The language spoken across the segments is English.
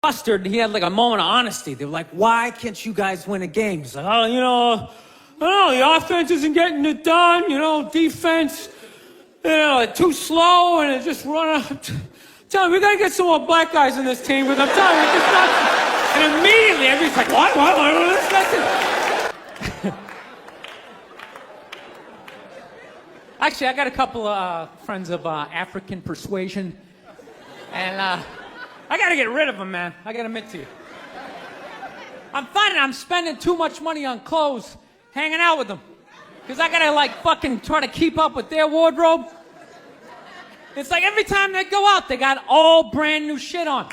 Mustard, he had like a moment of honesty. They were like, why can't you guys win a game? He's like, oh, you know, I don't know, the offense isn't getting it done, you know, defense, you know, too slow, and it just run out. Tell me, we gotta get some more black guys in this team, because I'm telling you, it's not. And immediately, everybody's like, what? Listen. Actually, I got a couple of friends of African persuasion, and I gotta get rid of them, man. I gotta admit to you. I'm finding I'm spending too much money on clothes hanging out with them. Because I gotta, like, fucking try to keep up with their wardrobe. It's like every time they go out, they got all brand new shit on.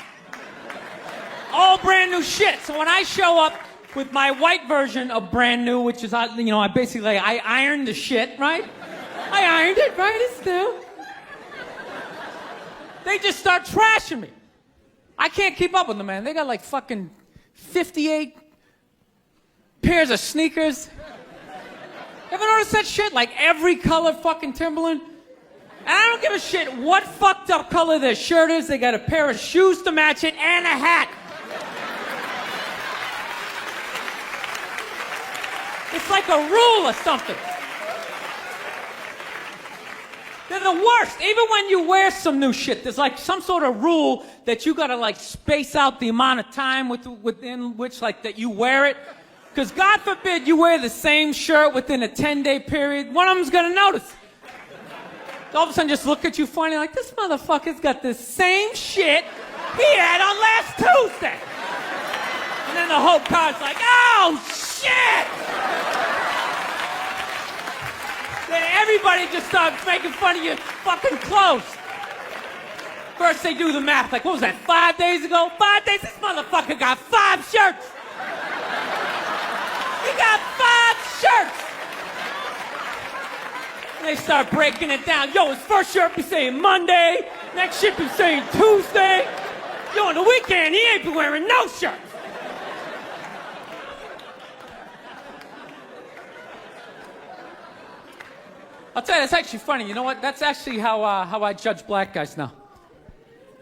All brand new shit. So when I show up with my white version of brand new, which is, you know, I ironed the shit, right? I ironed it, right? It's new. They just start trashing me. I can't keep up with them, man. They got like fucking 58 pairs of sneakers. Ever notice that shit? Like every color fucking Timberland? And I don't give a shit what fucked up color their shirt is. They got a pair of shoes to match it and a hat. It's like a rule or something. They're the worst. Even when you wear some new shit, there's like some sort of rule that you gotta like space out the amount of time within which like that you wear it. Because God forbid you wear the same shirt within a 10-day period, one of them's gonna notice. All of a sudden just look at you funny like, this motherfucker's got the same shit he had on last Tuesday. And then the whole car's like, oh shit! Then everybody just starts making fun of your fucking clothes. First they do the math, like, what was that, 5 days ago? 5 days? This motherfucker got 5 shirts! He got 5 shirts! And they start breaking it down. Yo, his first shirt be saying Monday, next shirt be saying Tuesday. Yo, on the weekend, he ain't be wearing no shirts. I'll tell you, it's actually funny. You know what? That's actually how I judge black guys now.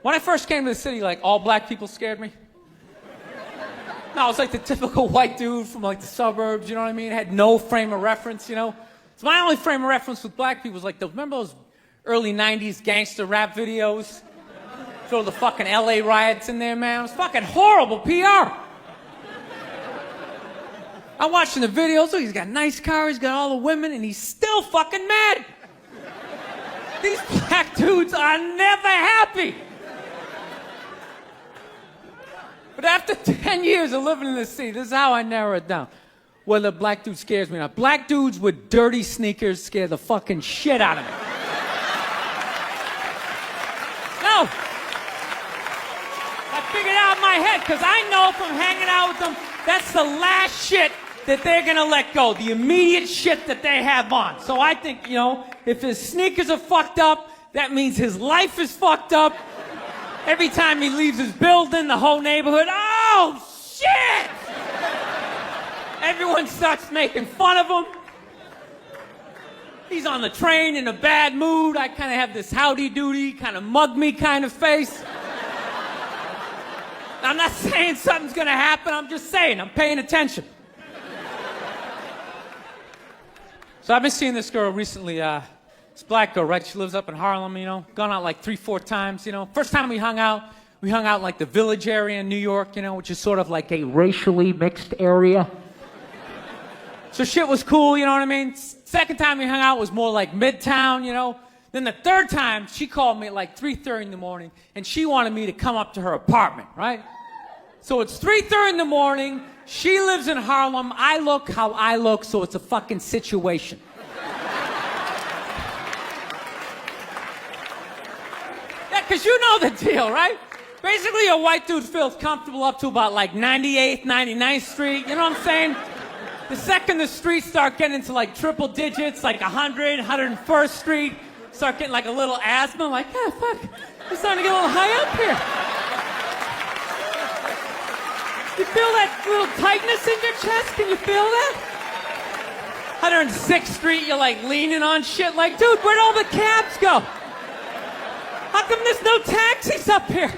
When I first came to the city, like, all black people scared me. No, I was like the typical white dude from like the suburbs, you know what I mean? Had no frame of reference, you know? So my only frame of reference with black people was like, remember those early 90s gangster rap videos? Throw the fucking LA riots in there, man. It was fucking horrible PR. I'm watching the videos, look, he's got a nice car, he's got all the women, and he's still fucking mad. These black dudes are never happy. But after 10 years of living in this city, this is how I narrow it down. Whether a black dude scares me or not. Black dudes with dirty sneakers scare the fucking shit out of me. No. I figured out in my head, because I know from hanging out with them, that's the last shit that they're gonna let go. The immediate shit that they have on. So I think, you know, if his sneakers are fucked up, that means his life is fucked up. Every time he leaves his building, the whole neighborhood, oh, shit! Everyone starts making fun of him. He's on the train in a bad mood. I kind of have this howdy-doody, kind of mug-me kind of face. I'm not saying something's gonna happen, I'm just saying, I'm paying attention. So I've been seeing this girl recently, this black girl, right? She lives up in Harlem, you know, gone out like 3-4 times, you know. First time we hung out in like the Village area in New York, you know, which is sort of like a racially mixed area. So shit was cool, you know what I mean? Second time we hung out was more like Midtown, you know. Then the third time, she called me at like 3:30 in the morning, and she wanted me to come up to her apartment, right? So it's 3:30 in the morning, she lives in Harlem, I look how I look, so it's a fucking situation. Yeah, because you know the deal, right? Basically, a white dude feels comfortable up to about like 98th, 99th Street, you know what I'm saying? The second the streets start getting into like triple digits, like 100, 101st Street, start getting like a little asthma, like, yeah, fuck, it's starting to get a little high up here. You feel that little tightness in your chest? Can you feel that? 106th Street, you're like leaning on shit like, dude, where'd all the cabs go? How come there's no taxis up here?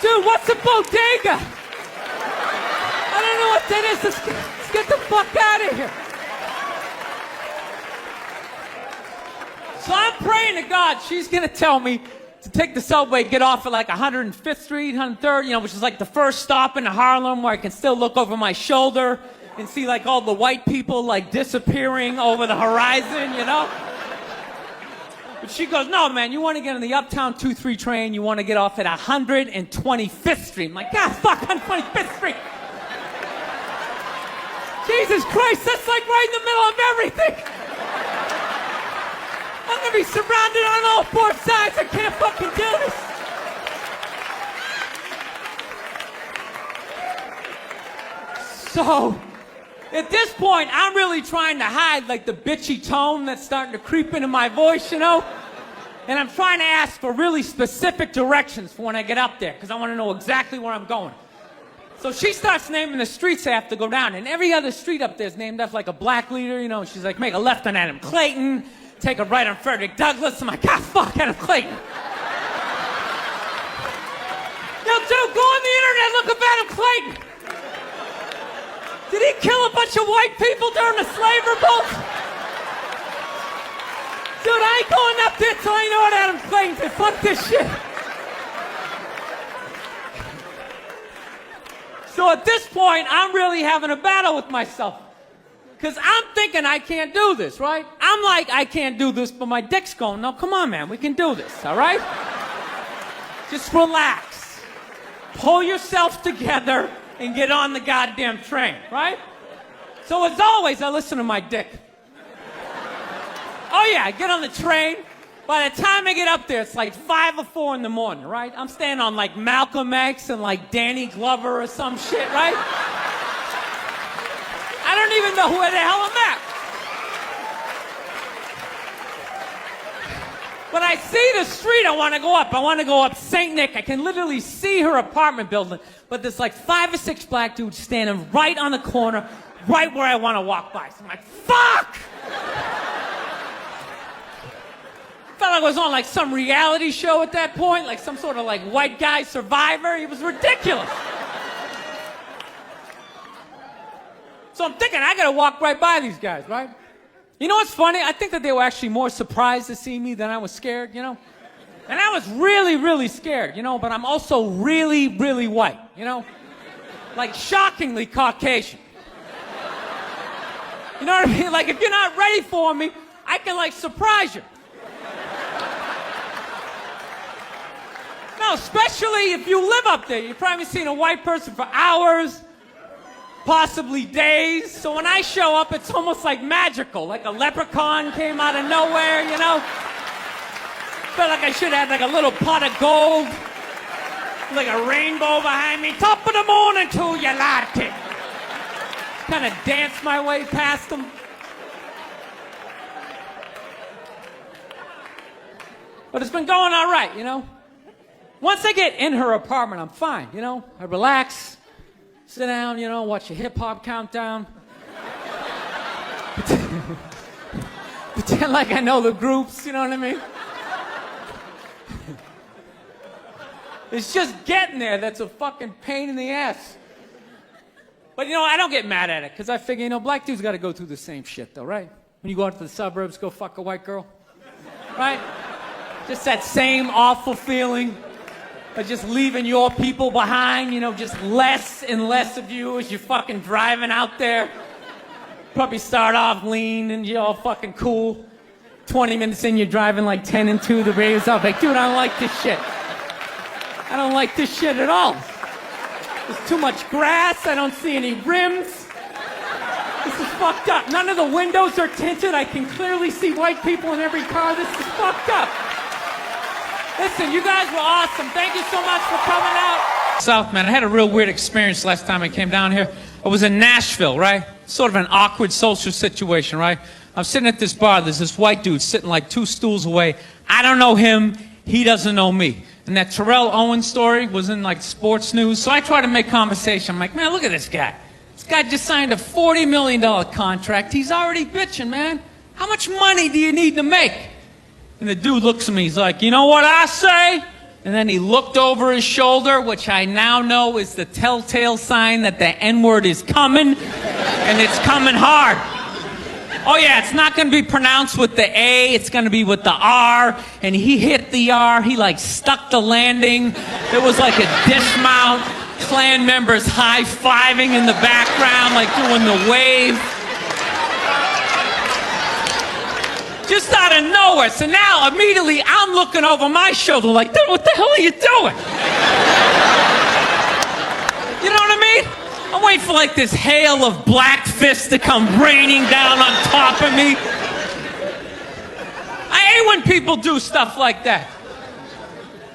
Dude, what's a bodega? I don't know what that is. Let's get the fuck out of here. So I'm praying to God she's gonna tell me to take the subway, get off at like 105th Street, 103rd, you know, which is like the first stop in Harlem where I can still look over my shoulder and see like all the white people like disappearing over the horizon, you know? But she goes, no, man, you want to get on the Uptown 2-3 train, you want to get off at 125th Street. I'm like, God, fuck, 125th Street. Jesus Christ, that's like right in the middle of everything. I'm going to be surrounded on all four sides. I can't fucking do this. So, at this point, I'm really trying to hide like the bitchy tone that's starting to creep into my voice, you know? And I'm trying to ask for really specific directions for when I get up there, because I want to know exactly where I'm going. So she starts naming the streets I have to go down, and every other street up there is named after like a black leader, you know? She's like, make a left on Adam Clayton, take a right on Frederick Douglass. I'm like, God, fuck Adam Clayton. Yo, dude, go on the internet, look up Adam Clayton. Did he kill a bunch of white people during the slave revolt? Dude, I ain't going up there till I know what Adam Clayton did. Fuck this shit. So at this point, I'm really having a battle with myself. Because I'm thinking I can't do this, right? I'm like, I can't do this, but my dick's going, no, come on, man, we can do this, all right? Just relax. Pull yourself together and get on the goddamn train, right? So as always, I listen to my dick. Oh yeah, I get on the train. By the time I get up there, it's like 5 or 4 in the morning, right? I'm staying on like Malcolm X and like Danny Glover or some shit, right? I don't even know where the hell I'm at. But I see the street I want to go up. I want to go up St. Nick. I can literally see her apartment building. But there's like 5 or 6 black dudes standing right on the corner, right where I want to walk by. So I'm like, fuck! I felt like I was on like some reality show at that point, like some sort of like white guy survivor. It was ridiculous. So I'm thinking, I gotta walk right by these guys, right? You know what's funny? I think that they were actually more surprised to see me than I was scared, you know? And I was really, really scared, you know? But I'm also really, really white, you know? Like shockingly Caucasian. You know what I mean? Like if you're not ready for me, I can like surprise you. No, especially if you live up there. You've probably seen a white person for hours, possibly days. So when I show up, it's almost like magical, like a leprechaun came out of nowhere, you know? Felt like I should have had like a little pot of gold, like a rainbow behind me. Top of the morning to you, latte. Kind of dance my way past them. But it's been going all right, you know? Once I get in her apartment, I'm fine, you know? I relax, sit down, you know, watch a hip-hop countdown. Pretend like I know the groups, you know what I mean? It's just getting there that's a fucking pain in the ass. But, you know, I don't get mad at it, because I figure, you know, black dudes got to go through the same shit, though, right? When you go out to the suburbs, go fuck a white girl, right? Just that same awful feeling of just leaving your people behind, you know, just less and less of you as you're fucking driving out there. Probably start off lean and you're all fucking cool. 20 minutes in, you're driving like 10 and 2, the radio's off. Like, dude, I don't like this shit. I don't like this shit at all. There's too much grass, I don't see any rims. This is fucked up. None of the windows are tinted. I can clearly see white people in every car. This is fucked up. Listen, you guys were awesome. Thank you so much for coming out. South, man, I had a real weird experience last time I came down here. I was in Nashville, right? Sort of an awkward social situation, right? I'm sitting at this bar. There's this white dude sitting like 2 stools away. I don't know him. He doesn't know me. And that Terrell Owens story was in like sports news. So I try to make conversation. I'm like, man, look at this guy. This guy just signed a $40 million contract. He's already bitching, man. How much money do you need to make? And the dude looks at me, he's like, you know what I say? And then he looked over his shoulder, which I now know is the telltale sign that the N-word is coming, and it's coming hard. Oh yeah, it's not going to be pronounced with the A, it's going to be with the R, and he hit the R, he like stuck the landing. It was like a dismount, Klan members high-fiving in the background, like doing the wave. Just out of nowhere. So now, immediately, I'm looking over my shoulder like, dude, what the hell are you doing? You know what I mean? I'm waiting for like this hail of black fists to come raining down on top of me. I hate when people do stuff like that.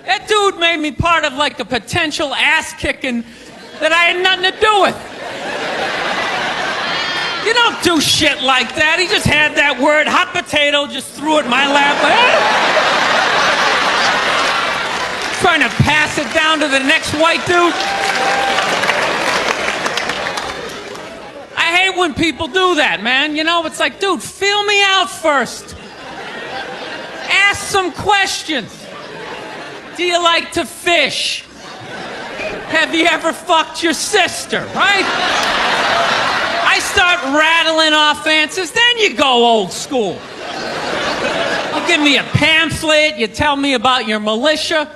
That dude made me part of like a potential ass-kicking that I had nothing to do with. You don't do shit like that. He just had that word, hot potato, just threw it in my lap. Trying to pass it down to the next white dude. I hate when people do that, man. You know, it's like, dude, feel me out first. Ask some questions. Do you like to fish? Have you ever fucked your sister, right? I start rattling off answers, then you go old school. You give me a pamphlet, you tell me about your militia.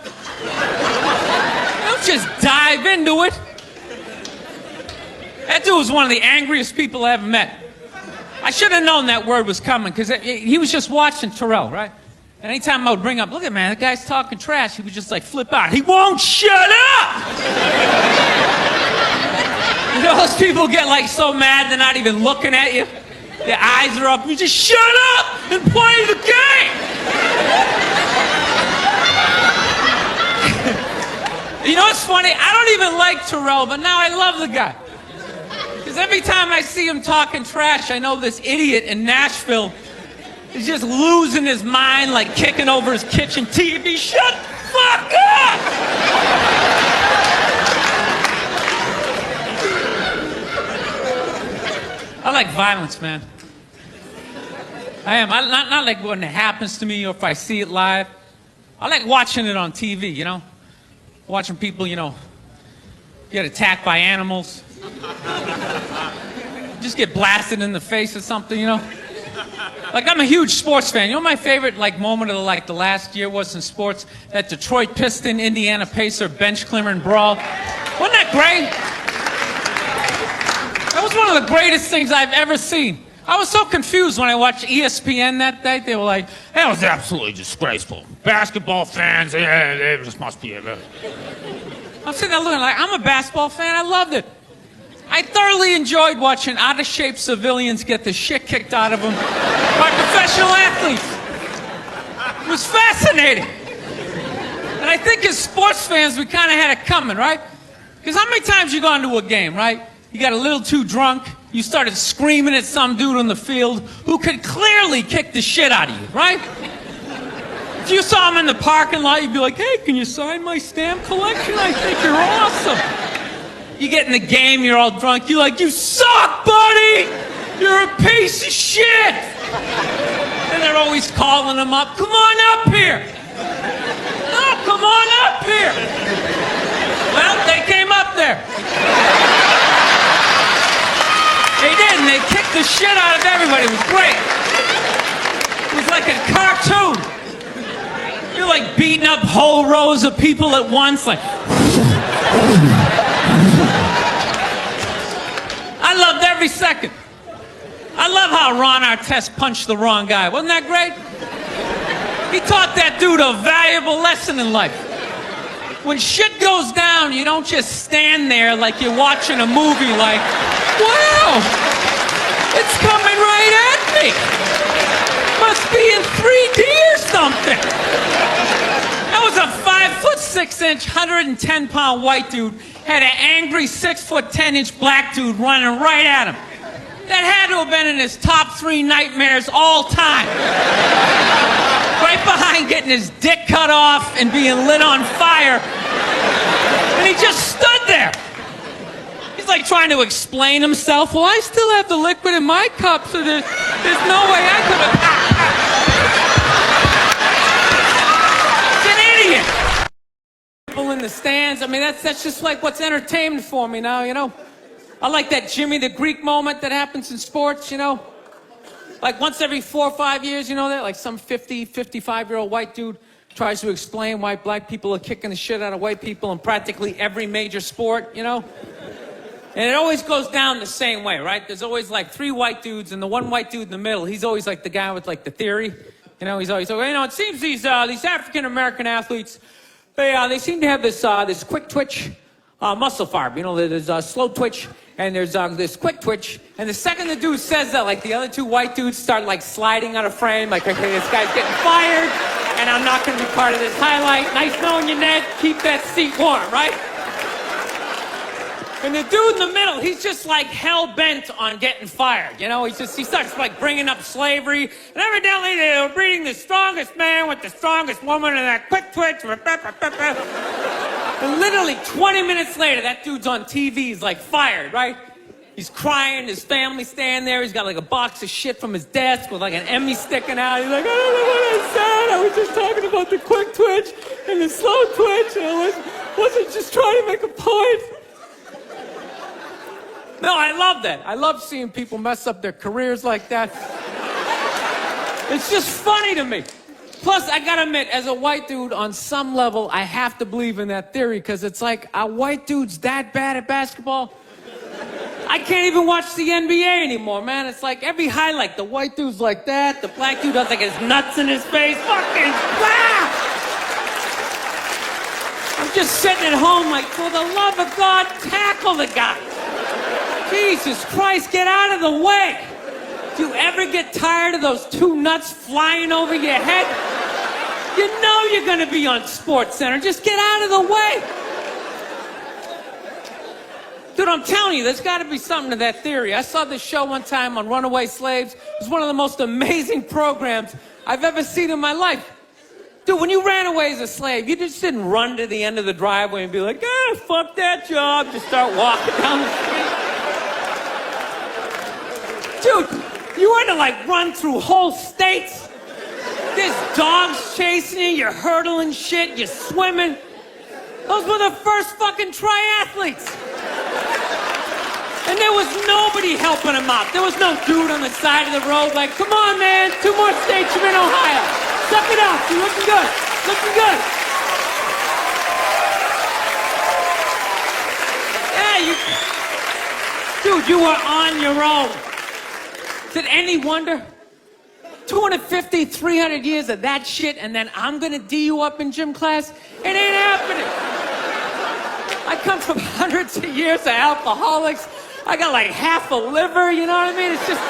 Don't just dive into it. That dude was one of the angriest people I ever met. I should have known that word was coming, because he was just watching Terrell, right? And anytime I would bring up, look at man, that guy's talking trash, he would just like flip out. He won't shut up! You know, those people get like so mad they're not even looking at you. Their eyes are up. You just shut up and play the game! You know what's funny? I don't even like Terrell, but now I love the guy. Because every time I see him talking trash, I know this idiot in Nashville is just losing his mind, like kicking over his kitchen TV. Shut the fuck up! I like violence, man. I am. Not like when it happens to me or if I see it live. I like watching it on TV, you know? Watching people, you know, get attacked by animals. Just get blasted in the face or something, you know? Like, I'm a huge sports fan. You know my favorite, like, moment of, like, the last year was in sports? That Detroit Piston, Indiana Pacer, bench clearing brawl. Wasn't that great? That was one of the greatest things I've ever seen. I was so confused when I watched ESPN that day. They were like, that was absolutely disgraceful. Basketball fans, they just must be... I'm sitting there looking like, I'm a basketball fan. I loved it. I thoroughly enjoyed watching out-of-shape civilians get the shit kicked out of them by professional athletes. It was fascinating. And I think as sports fans, we kind of had it coming, right? Because how many times you go into a game, right? You got a little too drunk, you started screaming at some dude on the field who could clearly kick the shit out of you, right? If you saw him in the parking lot, you'd be like, hey, can you sign my stamp collection? I think you're awesome. You get in the game, you're all drunk, you're like, you suck, buddy! You're a piece of shit! And they're always calling him up, come on up here! No, come on up here! Well, they came up there. They did, and they kicked the shit out of everybody. It was great. It was like a cartoon. You're like beating up whole rows of people at once, like... I loved every second. I love how Ron Artest punched the wrong guy. Wasn't that great? He taught that dude a valuable lesson in life. When shit goes down, you don't just stand there like you're watching a movie like, wow, it's coming right at me. Must be in 3D or something. That was a 5'6", 110-pound white dude had an angry 6'10" black dude running right at him. That had to have been in his top 3 nightmares all time. Right behind getting his dick cut off and being lit on fire. And he just stood there. He's like trying to explain himself. Well, I still have the liquid in my cup, so there's no way I could have... people in the stands. I mean, that's just like what's entertainment for me now, you know? I like that Jimmy the Greek moment that happens in sports, you know? Like once every 4 or 5 years, you know that? Like some 50, 55-year-old white dude tries to explain why black people are kicking the shit out of white people in practically every major sport, you know? And it always goes down the same way, right? There's always like 3 white dudes, and the one white dude in the middle, he's always like the guy with like the theory. You know, he's always, you know, it seems these African-American athletes, they seem to have this quick twitch muscle fiber. You know, there's a slow twitch, and there's this quick twitch. And the second the dude says that, like the other 2 white dudes start like sliding out of frame, like, okay, this guy's getting fired, and I'm not going to be part of this highlight. Nice knowing you, Ned. Keep that seat warm, right? And the dude in the middle, he's just like hell-bent on getting fired, you know? He starts like bringing up slavery. And evidently they were breeding the strongest man with the strongest woman and that quick twitch. And literally 20 minutes later, that dude's on TV, he's like fired, right? He's crying, his family's standing there. He's got like a box of shit from his desk with like an Emmy sticking out. He's like, I don't know what I said. I was just talking about the quick twitch and the slow twitch. And I wasn't just trying to make a point. No, I love that. I love seeing people mess up their careers like that. It's just funny to me. Plus, I gotta admit, as a white dude, on some level, I have to believe in that theory, because it's like, are white dudes that bad at basketball? I can't even watch the NBA anymore, man. It's like every highlight, the white dude's like that, the black dude has like his nuts in his face. Fucking blah! I'm just sitting at home like, for the love of God, tackle the guy. Jesus Christ, get out of the way. Do you ever get tired of those 2 nuts flying over your head? You know you're going to be on SportsCenter. Just get out of the way. Dude, I'm telling you, there's got to be something to that theory. I saw this show one time on runaway slaves. It was one of the most amazing programs I've ever seen in my life. Dude, when you ran away as a slave, you just didn't run to the end of the driveway and be like, fuck that job. Just start walking down the street. Dude, you had to like run through whole states. There's dogs chasing you, you're hurdling shit, you're swimming. Those were the first fucking triathletes. And there was nobody helping them out. There was no dude on the side of the road like, come on, man, 2 more states, you're in Ohio. Suck it up, you're looking good, looking good. Yeah, dude, you were on your own. Is it any wonder? 250, 300 years of that shit, and then I'm gonna D you up in gym class? It ain't happening. I come from hundreds of years of alcoholics. I got like half a liver, you know what I mean? It's just...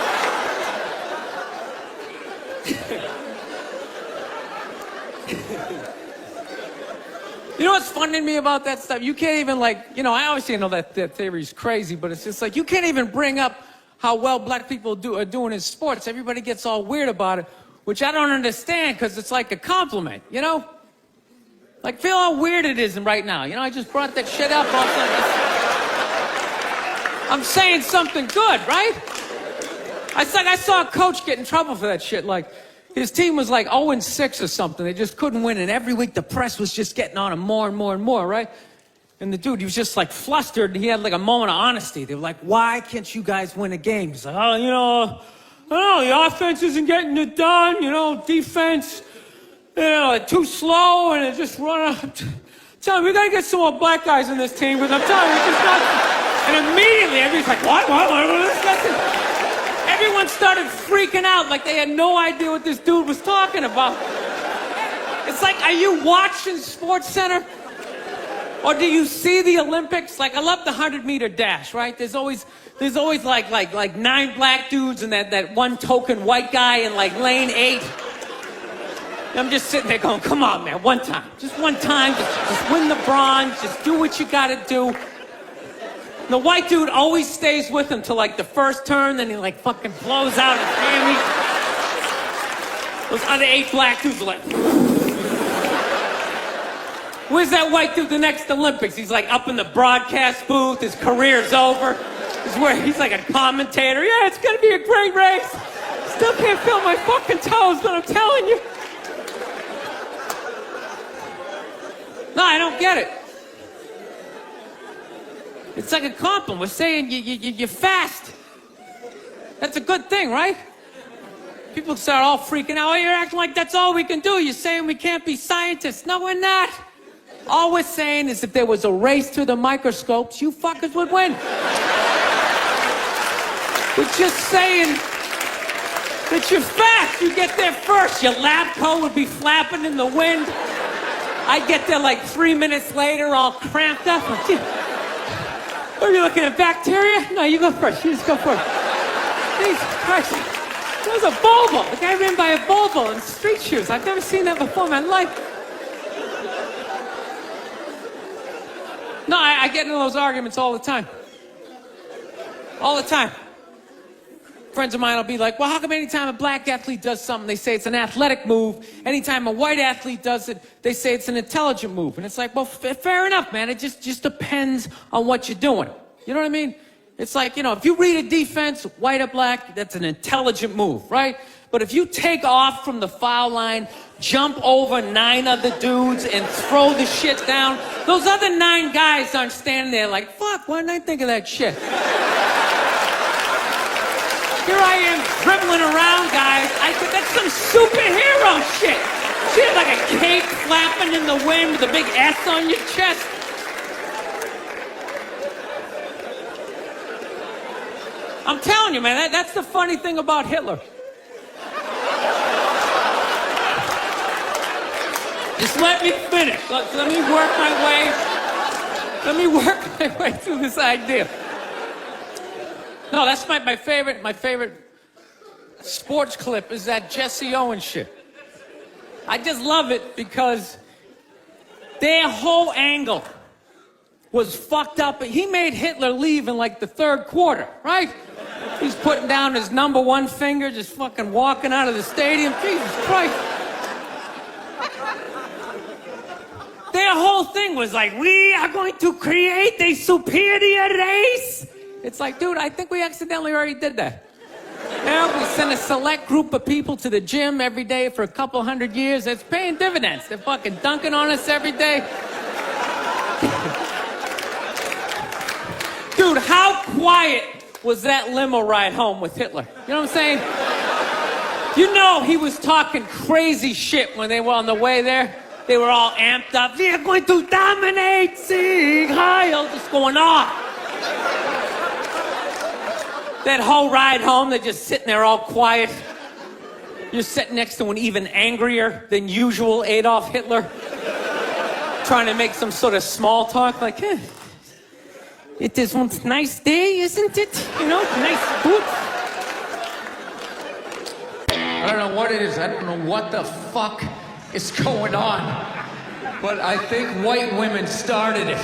You know what's funny to me about that stuff? You can't even like, you know, I obviously know that theory's crazy, but it's just like, you can't even bring up how well black people are doing in sports. Everybody gets all weird about it, which I don't understand, because it's like a compliment, you know? Like, feel how weird it is right now. You know, I just brought that shit up. I'm saying something good, right? I saw a coach get in trouble for that shit. Like, his team was like 0-6 or something. They just couldn't win, and every week the press was just getting on him more and more and more, right? And the dude, he was just like flustered, and he had like a moment of honesty. They were like, why can't you guys win a game? He's like, oh, you know, the offense isn't getting it done, you know, defense, you know, too slow, and it just run out. Tell me, we gotta get some more black guys in this team, because I'm telling you, it's just not. And immediately, everybody's like, what? Everyone started freaking out like they had no idea what this dude was talking about. It's like, are you watching SportsCenter? Or do you see the Olympics? Like, I love the 100-meter dash, right? There's always like 9 black dudes and that one token white guy in like lane 8. And I'm just sitting there going, come on, man, one time. Just one time, just win the bronze, just do what you gotta do. The white dude always stays with him till like the first turn, then he like fucking blows out his hammy. Those other 8 black dudes are like... Where's that white dude the next Olympics? He's like up in the broadcast booth, his career's over. He's like a commentator. Yeah, it's gonna be a great race. Still can't feel my fucking toes, but I'm telling you. No, I don't get it. It's like a compliment. We're saying you're fast. That's a good thing, right? People start all freaking out. Oh, you're acting like that's all we can do. You're saying we can't be scientists. No, we're not. All we're saying is if there was a race through the microscopes, you fuckers would win. We're just saying that you're fast. You get there first. Your lab coat would be flapping in the wind. I get there like 3 minutes later, all cramped up. Are you looking at bacteria? No, you go first. You just go first. Jesus Christ. That was a Volvo. The guy ran by a Volvo in street shoes. I've never seen that before in my life. No, I get into those arguments all the time. All the time. Friends of mine will be like, well, how come anytime a black athlete does something, they say it's an athletic move? Anytime a white athlete does it, they say it's an intelligent move. And it's like, well, fair enough, man. It just depends on what you're doing. You know what I mean? It's like, you know, if you read a defense, white or black, that's an intelligent move, right? But if you take off from the foul line, jump over 9 other dudes, and throw the shit down, those other 9 guys aren't standing there like, fuck, why didn't I think of that shit? Here I am dribbling around, guys. That's some superhero shit. She had like a cape flapping in the wind with a big S on your chest. I'm telling you, man, that's the funny thing about Hitler. Just let me finish. Let me work my way through this idea. No, that's my favorite sports clip is that Jesse Owens shit. I just love it because their whole angle was fucked up. He made Hitler leave in like the 3rd quarter, right? He's putting down his number 1 finger, just fucking walking out of the stadium. Jesus Christ. Their whole thing was like, we are going to create a superior race. It's like, dude, I think we accidentally already did that. Yeah, we send a select group of people to the gym every day for a couple 100 years. It's paying dividends. They're fucking dunking on us every day. Dude, how quiet was that limo ride home with Hitler? You know what I'm saying? You know he was talking crazy shit when they were on the way there. They were all amped up. We are going to dominate, Sieg Heil, just going off. That whole ride home, they're just sitting there all quiet. You're sitting next to an even angrier than usual Adolf Hitler, trying to make some sort of small talk, like, it is one nice day, isn't it? You know, nice boots. I don't know what it is. I don't know what the fuck is going on. But I think white women started it.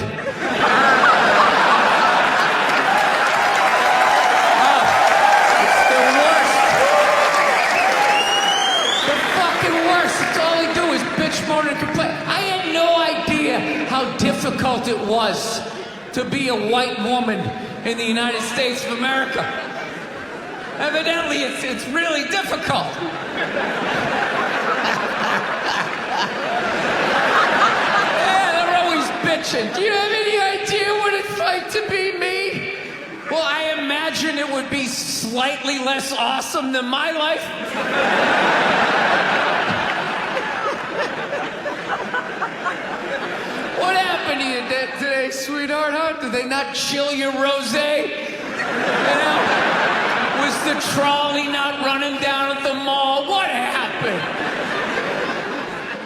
Moan and complain. I had no idea how difficult it was to be a white woman in the United States of America. Evidently, it's really difficult. Yeah, they're always bitching. Do you have any idea what it's like to be me? Well, I imagine it would be slightly less awesome than my life. What happened to you today, sweetheart, huh? Did they not chill your rosé? You know? Was the trolley not running down at the mall? What happened?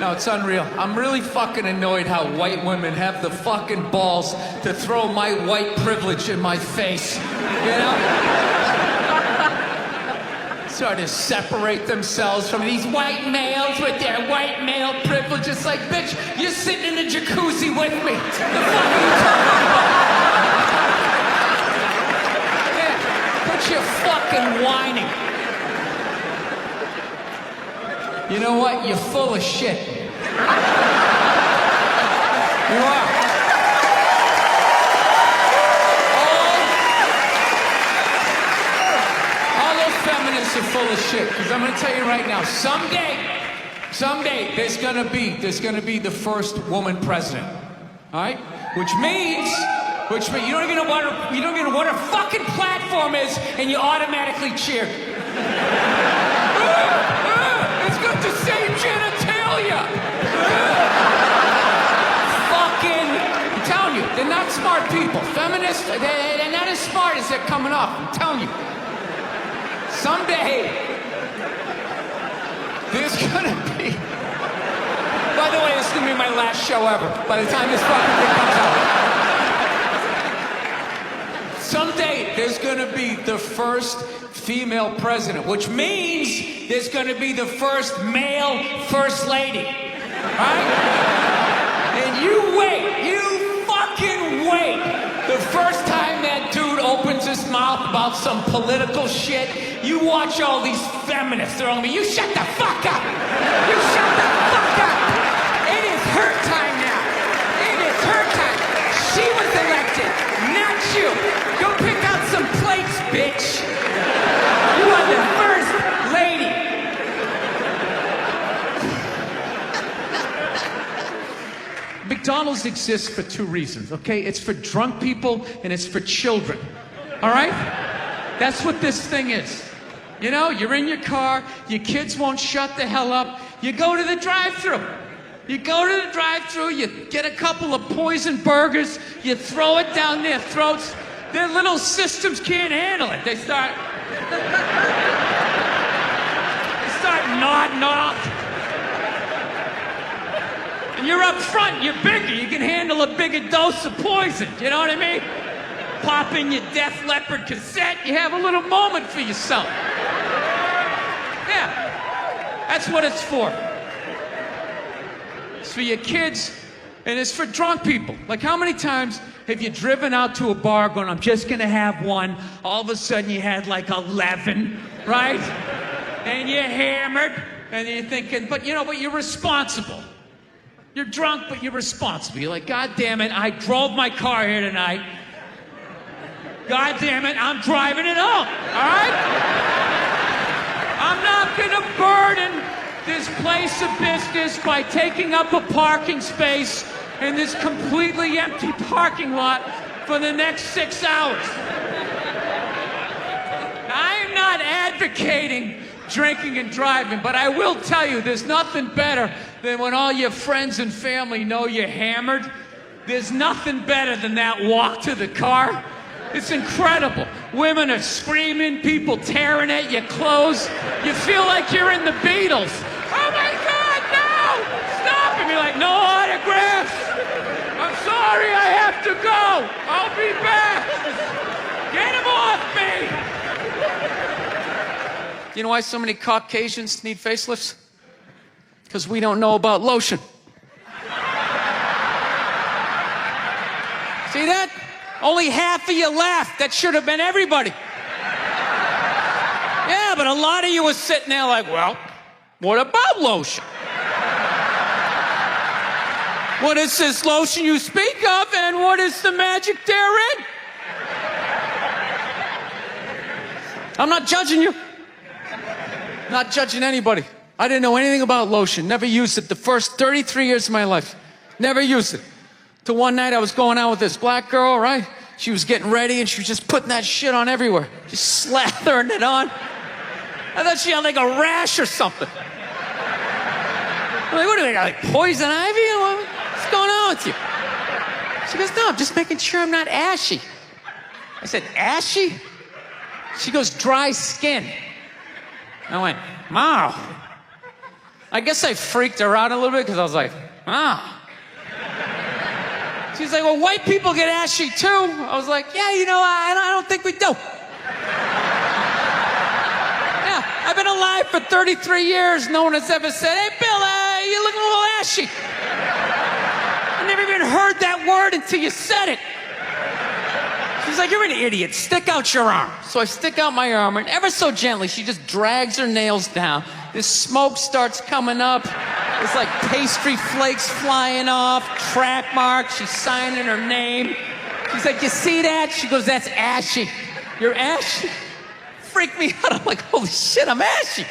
No, it's unreal. I'm really fucking annoyed how white women have the fucking balls to throw my white privilege in my face. You know? Sort of separate themselves from these white males with their white male privilege. It's like, bitch, you're sitting in the jacuzzi with me. The fuck are you talking about? Yeah, quit your fucking whining. You know what? You're full of shit. You are. Feminists are full of shit, because I'm going to tell you right now, someday, there's going to be the first woman president, all right? Which means Which means you don't even know what a fucking platform is, and you automatically cheer. It's got the same genitalia. Fucking, I'm telling you, they're not smart people. Feminists, they're not as smart as they're coming off. I'm telling you. Someday, there's gonna be. By the way, this is gonna be my last show ever. By the time this fucking thing comes out. Someday, there's gonna be the first female president, which means there's gonna be the first male first lady. Right? And you wait. You fucking wait. The first time that dude opens his mouth about some political shit, you watch all these feminists. They're on me. You shut the fuck up. You shut the fuck up. It is her time now. It is her time. She was elected, not you. Go pick out some plates, bitch. You are the first lady. McDonald's exists for two reasons, okay? It's for drunk people and it's for children, all right? That's what this thing is. You know, you're in your car, your kids won't shut the hell up, you go to the drive-thru. You go to the drive-thru, you get a couple of poison burgers, you throw it down their throats. Their little systems can't handle it. They start nodding off. And you're up front, you're bigger, you can handle a bigger dose of poison, you know what I mean? Pop in your Def Leppard cassette, you have a little moment for yourself. Yeah, that's what it's for. It's for your kids, and it's for drunk people. Like, how many times have you driven out to a bar going, I'm just gonna have one, all of a sudden you had like 11, right? And you're hammered, and you're thinking, but you're responsible. You're drunk, but you're responsible. You're like, God damn it, I drove my car here tonight. God damn it, I'm driving it home, all right? I'm not gonna burden this place of business by taking up a parking space in this completely empty parking lot for the next 6 hours. I am not advocating drinking and driving, but I will tell you, there's nothing better than when all your friends and family know you're hammered. There's nothing better than that walk to the car. It's incredible. Women are screaming, people tearing at your clothes. You feel like you're in the Beatles. Oh my God, no! Stop! And you're like, no autographs! I'm sorry, I have to go! I'll be back! Get him off me! You know why so many Caucasians need facelifts? Because we don't know about lotion. See that? Only half of you laughed. That should have been everybody. Yeah, but a lot of you were sitting there like, well, what about lotion? What is this lotion you speak of, and what is the magic therein? I'm not judging you. Not judging anybody. I didn't know anything about lotion. Never used it the first 33 years of my life. Never used it. Till one night I was going out with this black girl, right? She was getting ready and she was just putting that shit on everywhere. Just slathering it on. I thought she had like a rash or something. I'm like, what do you got, like poison ivy? What's going on with you? She goes, no, I'm just making sure I'm not ashy. I said, ashy? She goes, dry skin. I went, wow. I guess I freaked her out a little bit because I was like, wow. She's like, well, white people get ashy too. I was like, yeah, I don't think we do. Yeah, I've been alive for 33 years. No one has ever said, hey, Bill, you look a little ashy. I never even heard that word until you said it. She's like, you're an idiot. Stick out your arm. So I stick out my arm, and ever so gently, she just drags her nails down. This smoke starts coming up. There's like pastry flakes flying off, track marks. She's signing her name. She's like, you see that? She goes, that's ashy. You're ashy? Freaked me out. I'm like, holy shit, I'm ashy.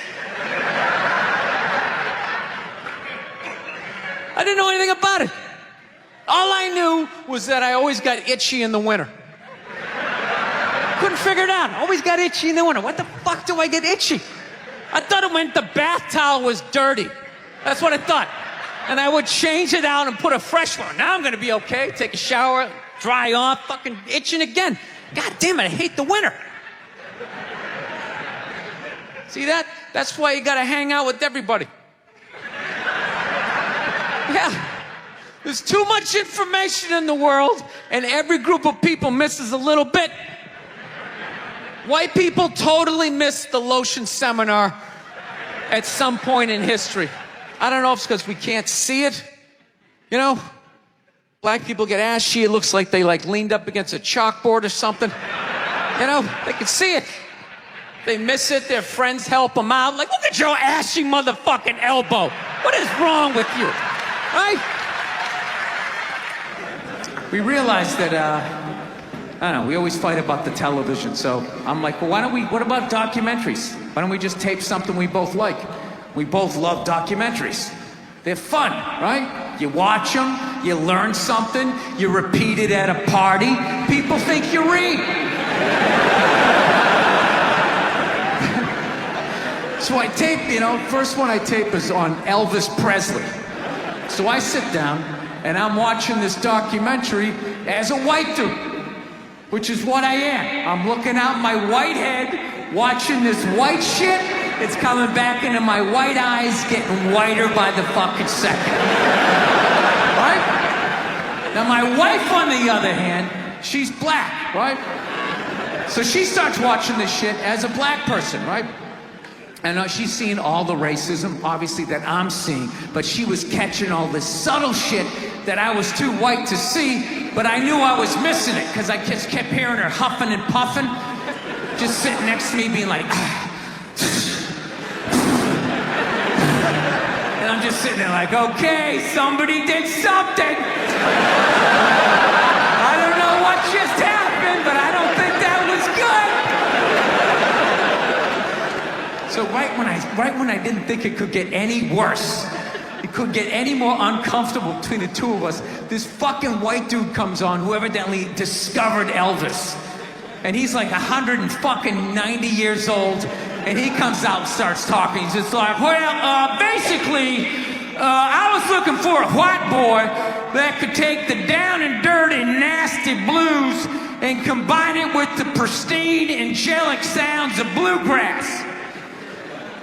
I didn't know anything about it. All I knew was that I always got itchy in the winter. Couldn't figure it out. Always got itchy in the winter. What the fuck do I get itchy? I thought it meant the bath towel was dirty. That's what I thought. And I would change it out and put a fresh one. Now I'm gonna be okay. Take a shower, dry off, fucking itching again. God damn it, I hate the winter. See that? That's why you gotta hang out with everybody. Yeah. There's too much information in the world, and every group of people misses a little bit. White people totally missed the lotion seminar at some point in history. I don't know if it's because we can't see it. You know, black people get ashy. It looks like they leaned up against a chalkboard or something. You know, they can see it. They miss it. Their friends help them out. Like, look at your ashy motherfucking elbow. What is wrong with you? Right? We realized that, I don't know, we always fight about the television. So I'm like, well, what about documentaries? Why don't we just tape something we both like? We both love documentaries. They're fun, right? You watch them, you learn something, you repeat it at a party. People think you read. So I tape, first one I tape is on Elvis Presley. So I sit down and I'm watching this documentary as a white dude, which is what I am. I'm looking out my white head, watching this white shit. It's coming back into my white eyes, getting whiter by the fucking second. Right? Now my wife, on the other hand, she's black, right? So she starts watching this shit as a black person, right? And she's seeing all the racism, obviously, that I'm seeing, but she was catching all this subtle shit that I was too white to see, but I knew I was missing it, because I just kept hearing her huffing and puffing, just sitting next to me being like, and I'm just sitting there like, okay, somebody did something. I don't know what just happened, but I don't think that was good. So right when I didn't think it could get any worse, it could get any more uncomfortable between the two of us, this fucking white dude comes on who evidently discovered Elvis. And he's like 190 years old, and he comes out and starts talking. He's just like, well, basically, I was looking for a white boy that could take the down and dirty, nasty blues and combine it with the pristine, angelic sounds of bluegrass.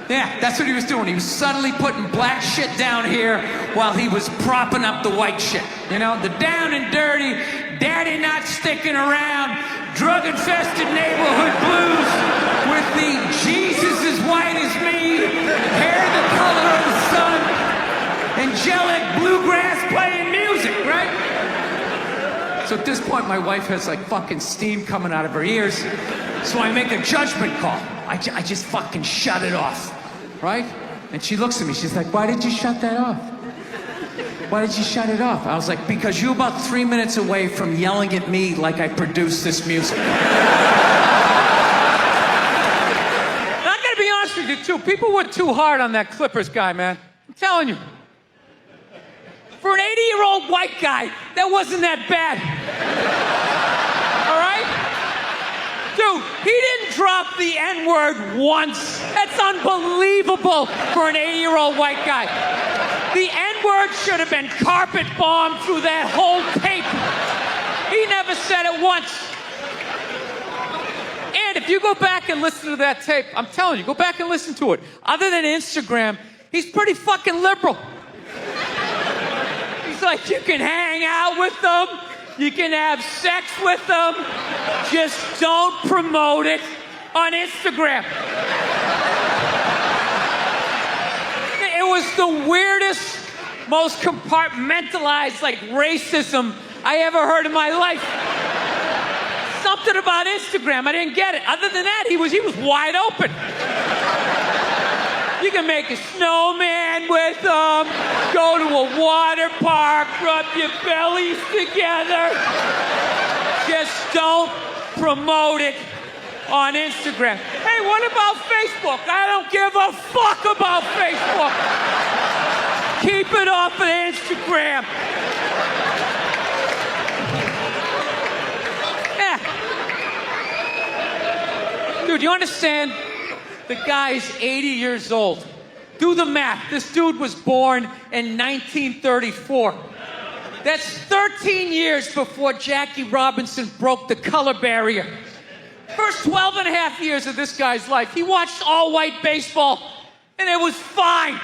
Yeah, that's what he was doing. He was subtly putting black shit down here while he was propping up the white shit. You know, the down and dirty, daddy not sticking around, drug-infested neighborhood blues with the Jesus as white as me, hair the color of the sun, angelic bluegrass playing music, right? So at this point, my wife has like fucking steam coming out of her ears. So I make a judgment call. I just fucking shut it off, right? And she looks at me, she's like, why did you shut that off? Why did you shut it off? I was like, because you're about 3 minutes away from yelling at me like I produced this music. I'm gonna be honest with you too, people went too hard on that Clippers guy, man. I'm telling you. For an 80-year-old white guy, that wasn't that bad. All right? Dude, he didn't drop the N-word once. That's unbelievable for an 80-year-old white guy. The N-word should have been carpet bombed through that whole tape. He never said it once. And if you go back and listen to that tape, I'm telling you, go back and listen to it. Other than Instagram, he's pretty fucking liberal. He's like, you can hang out with them. You can have sex with them. Just don't promote it on Instagram. It was the weirdest, most compartmentalized, like, racism I ever heard in my life. Something about Instagram, I didn't get it. Other than that, he was wide open. You can make a snowman with them, go to a water park, rub your bellies together. Just don't promote it on Instagram. Hey, what about Facebook? I don't give a fuck about Facebook. Keep it off of Instagram. Dude, you understand? The guy's 80 years old. Do the math. This dude was born in 1934. That's 13 years before Jackie Robinson broke the color barrier. First 12 and a half years of this guy's life, he watched all-white baseball, and it was fine.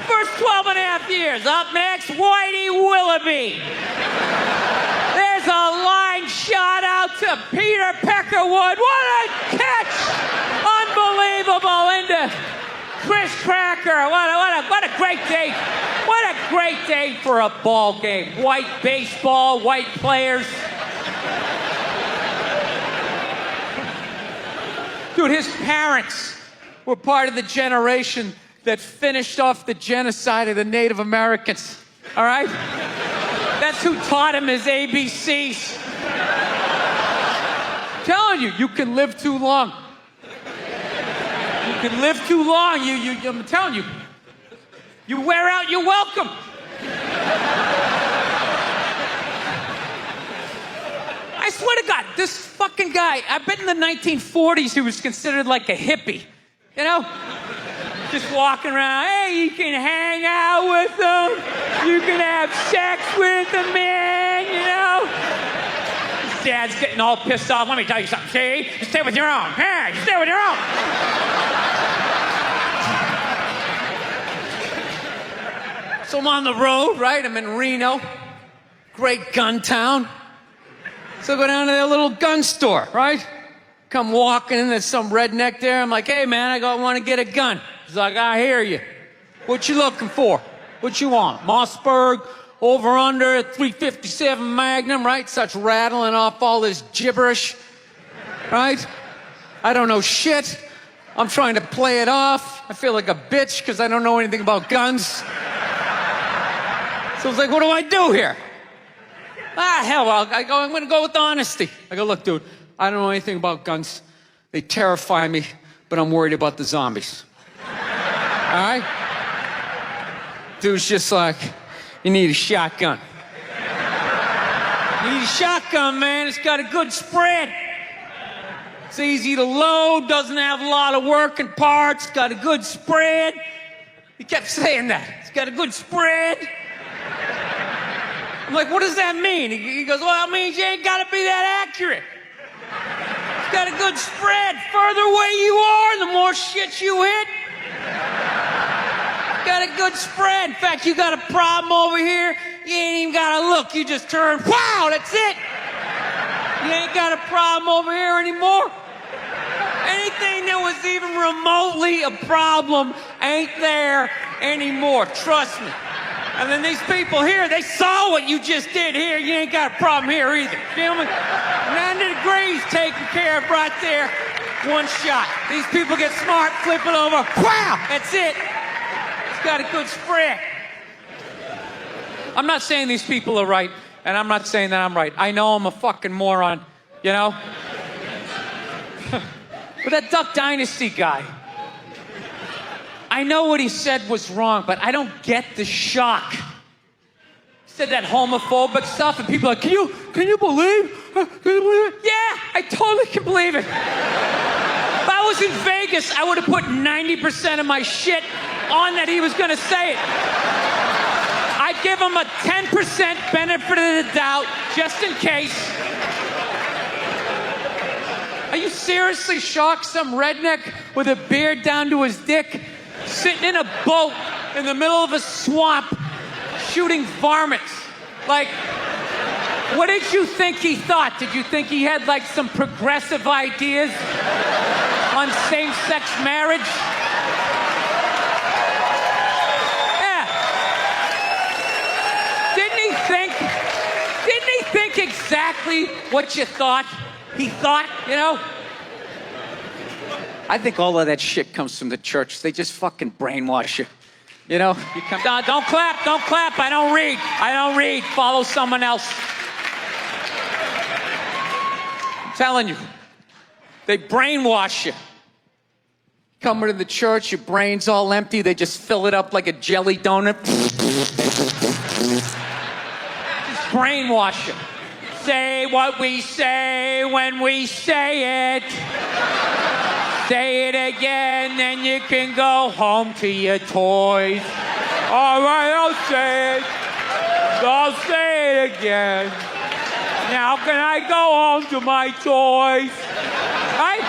First 12 and a half years. Up next, Whitey Willoughby. There's a line shot out to Peter Peckerwood. What a catch! Unbelievable into Chris Cracker. What a great day. What a great day for a ball game. White baseball, white players. Dude, his parents were part of the generation that finished off the genocide of the Native Americans. All right? That's who taught him his ABCs. I'm telling you, you can live too long. You can live too long. I'm telling you. You wear out your welcome. I swear to God, this fucking guy, I bet in the 1940s he was considered like a hippie. You know? Just walking around, hey, you can hang out with them. You can have sex with them, man, you know? His dad's getting all pissed off. Let me tell you something, see? You stay with your own. Hey, you stay with your own. So I'm on the road, right? I'm in Reno. Great gun town. So I go down to their little gun store, right? Come walking in, there's some redneck there. I'm like, hey, man, I want to get a gun. He's like, I hear you. What you looking for? What you want? Mossberg, over under, 357 Magnum, right? Starts rattling off all this gibberish, right? I don't know shit. I'm trying to play it off. I feel like a bitch because I don't know anything about guns. So I was like, what do I do here? Hell, I'm going to go with honesty. I go, look, dude, I don't know anything about guns. They terrify me, but I'm worried about the zombies. All right? Dude's just like, you need a shotgun. You need a shotgun, man. It's got a good spread. It's easy to load, doesn't have a lot of working parts, got a good spread. He kept saying that. It's got a good spread. I'm like, what does that mean? He goes, well, it means you ain't got to be that accurate. It's got a good spread. Further away you are, the more shit you hit. Got a good spread. In fact, you got a problem over here, you ain't even got to look. You just turn, wow, that's it. You ain't got a problem over here anymore. Anything that was even remotely a problem ain't there anymore. Trust me. And then these people here, they saw what you just did here. You ain't got a problem here either. Feel me? 90 degrees taken care of right there. One shot. These people get smart, flip it over. Wow! That's it. It's got a good spread. I'm not saying these people are right, and I'm not saying that I'm right. I know I'm a fucking moron, you know? But that Duck Dynasty guy, I know what he said was wrong, but I don't get the shock. He said that homophobic stuff, and people are like, can you believe? Can you believe it? Yeah, I totally can believe it. If I was in Vegas, I would have put 90% of my shit on that he was going to say it. I'd give him a 10% benefit of the doubt, just in case. Are you seriously shocked? Some redneck with a beard down to his dick sitting in a boat in the middle of a swamp shooting varmints. Like, what did you think he thought? Did you think he had like some progressive ideas on same-sex marriage? Yeah. Didn't he think exactly what you thought he thought, you know? I think all of that shit comes from the church. They just fucking brainwash you. You know? You come down, don't clap. I don't read. Follow someone else. I'm telling you. They brainwash you. Come into the church, your brain's all empty. They just fill it up like a jelly donut. Just brainwash you. say what we say when we say it. Say it again, then you can go home to your toys. All right, I'll say it. I'll say it again. Now can I go home to my toys? Right?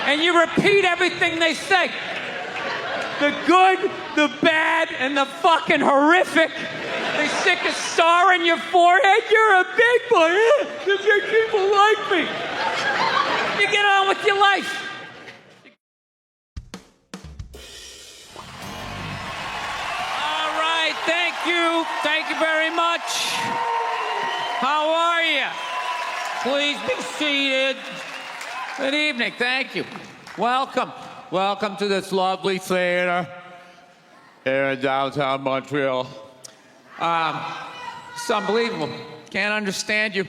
And you repeat everything they say. The good, the bad, and the fucking horrific. They stick a star in your forehead. You're a big boy. The big people like me. You get on with your life. All right, thank you. Thank you very much. How are you? Please be seated. Good evening. Thank you. Welcome. Welcome to this lovely theater here in downtown Montreal. It's unbelievable. Can't understand you.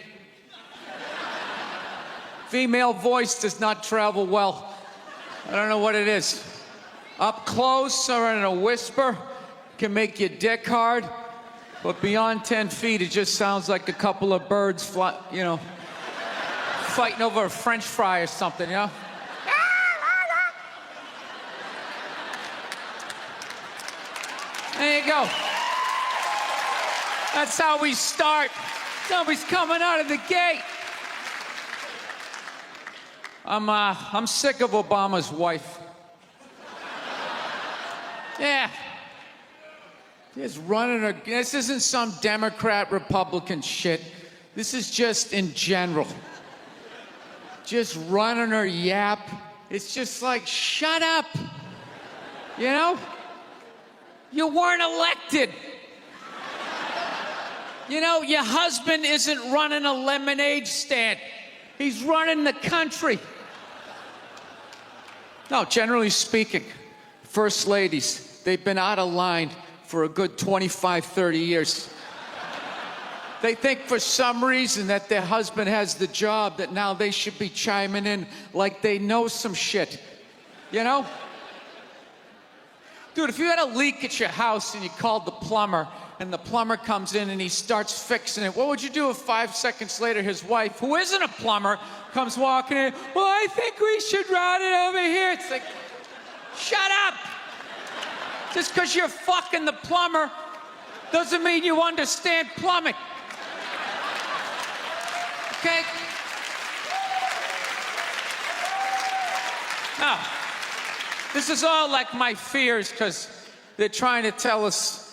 Female voice does not travel well. I don't know what it is. Up close or in a whisper can make your dick hard, but beyond 10 feet, it just sounds like a couple of birds fighting over a French fry or something, you know? There you go. That's how we start. Somebody's coming out of the gate. I'm sick of Obama's wife. Yeah. Just running her. This isn't some Democrat, Republican shit. This is just in general. Just running her yap. It's just like, shut up. You know? You weren't elected. You know, your husband isn't running a lemonade stand. He's running the country. No, generally speaking, first ladies, they've been out of line for a good 25, 30 years. They think for some reason that their husband has the job, that now they should be chiming in like they know some shit. You know? Dude, if you had a leak at your house and you called the plumber, and the plumber comes in and he starts fixing it, what would you do if 5 seconds later his wife, who isn't a plumber, comes walking in? Well, I think we should route it over here. It's like, shut up. Just because you're fucking the plumber doesn't mean you understand plumbing. Okay? Now, this is all like my fears, because they're trying to tell us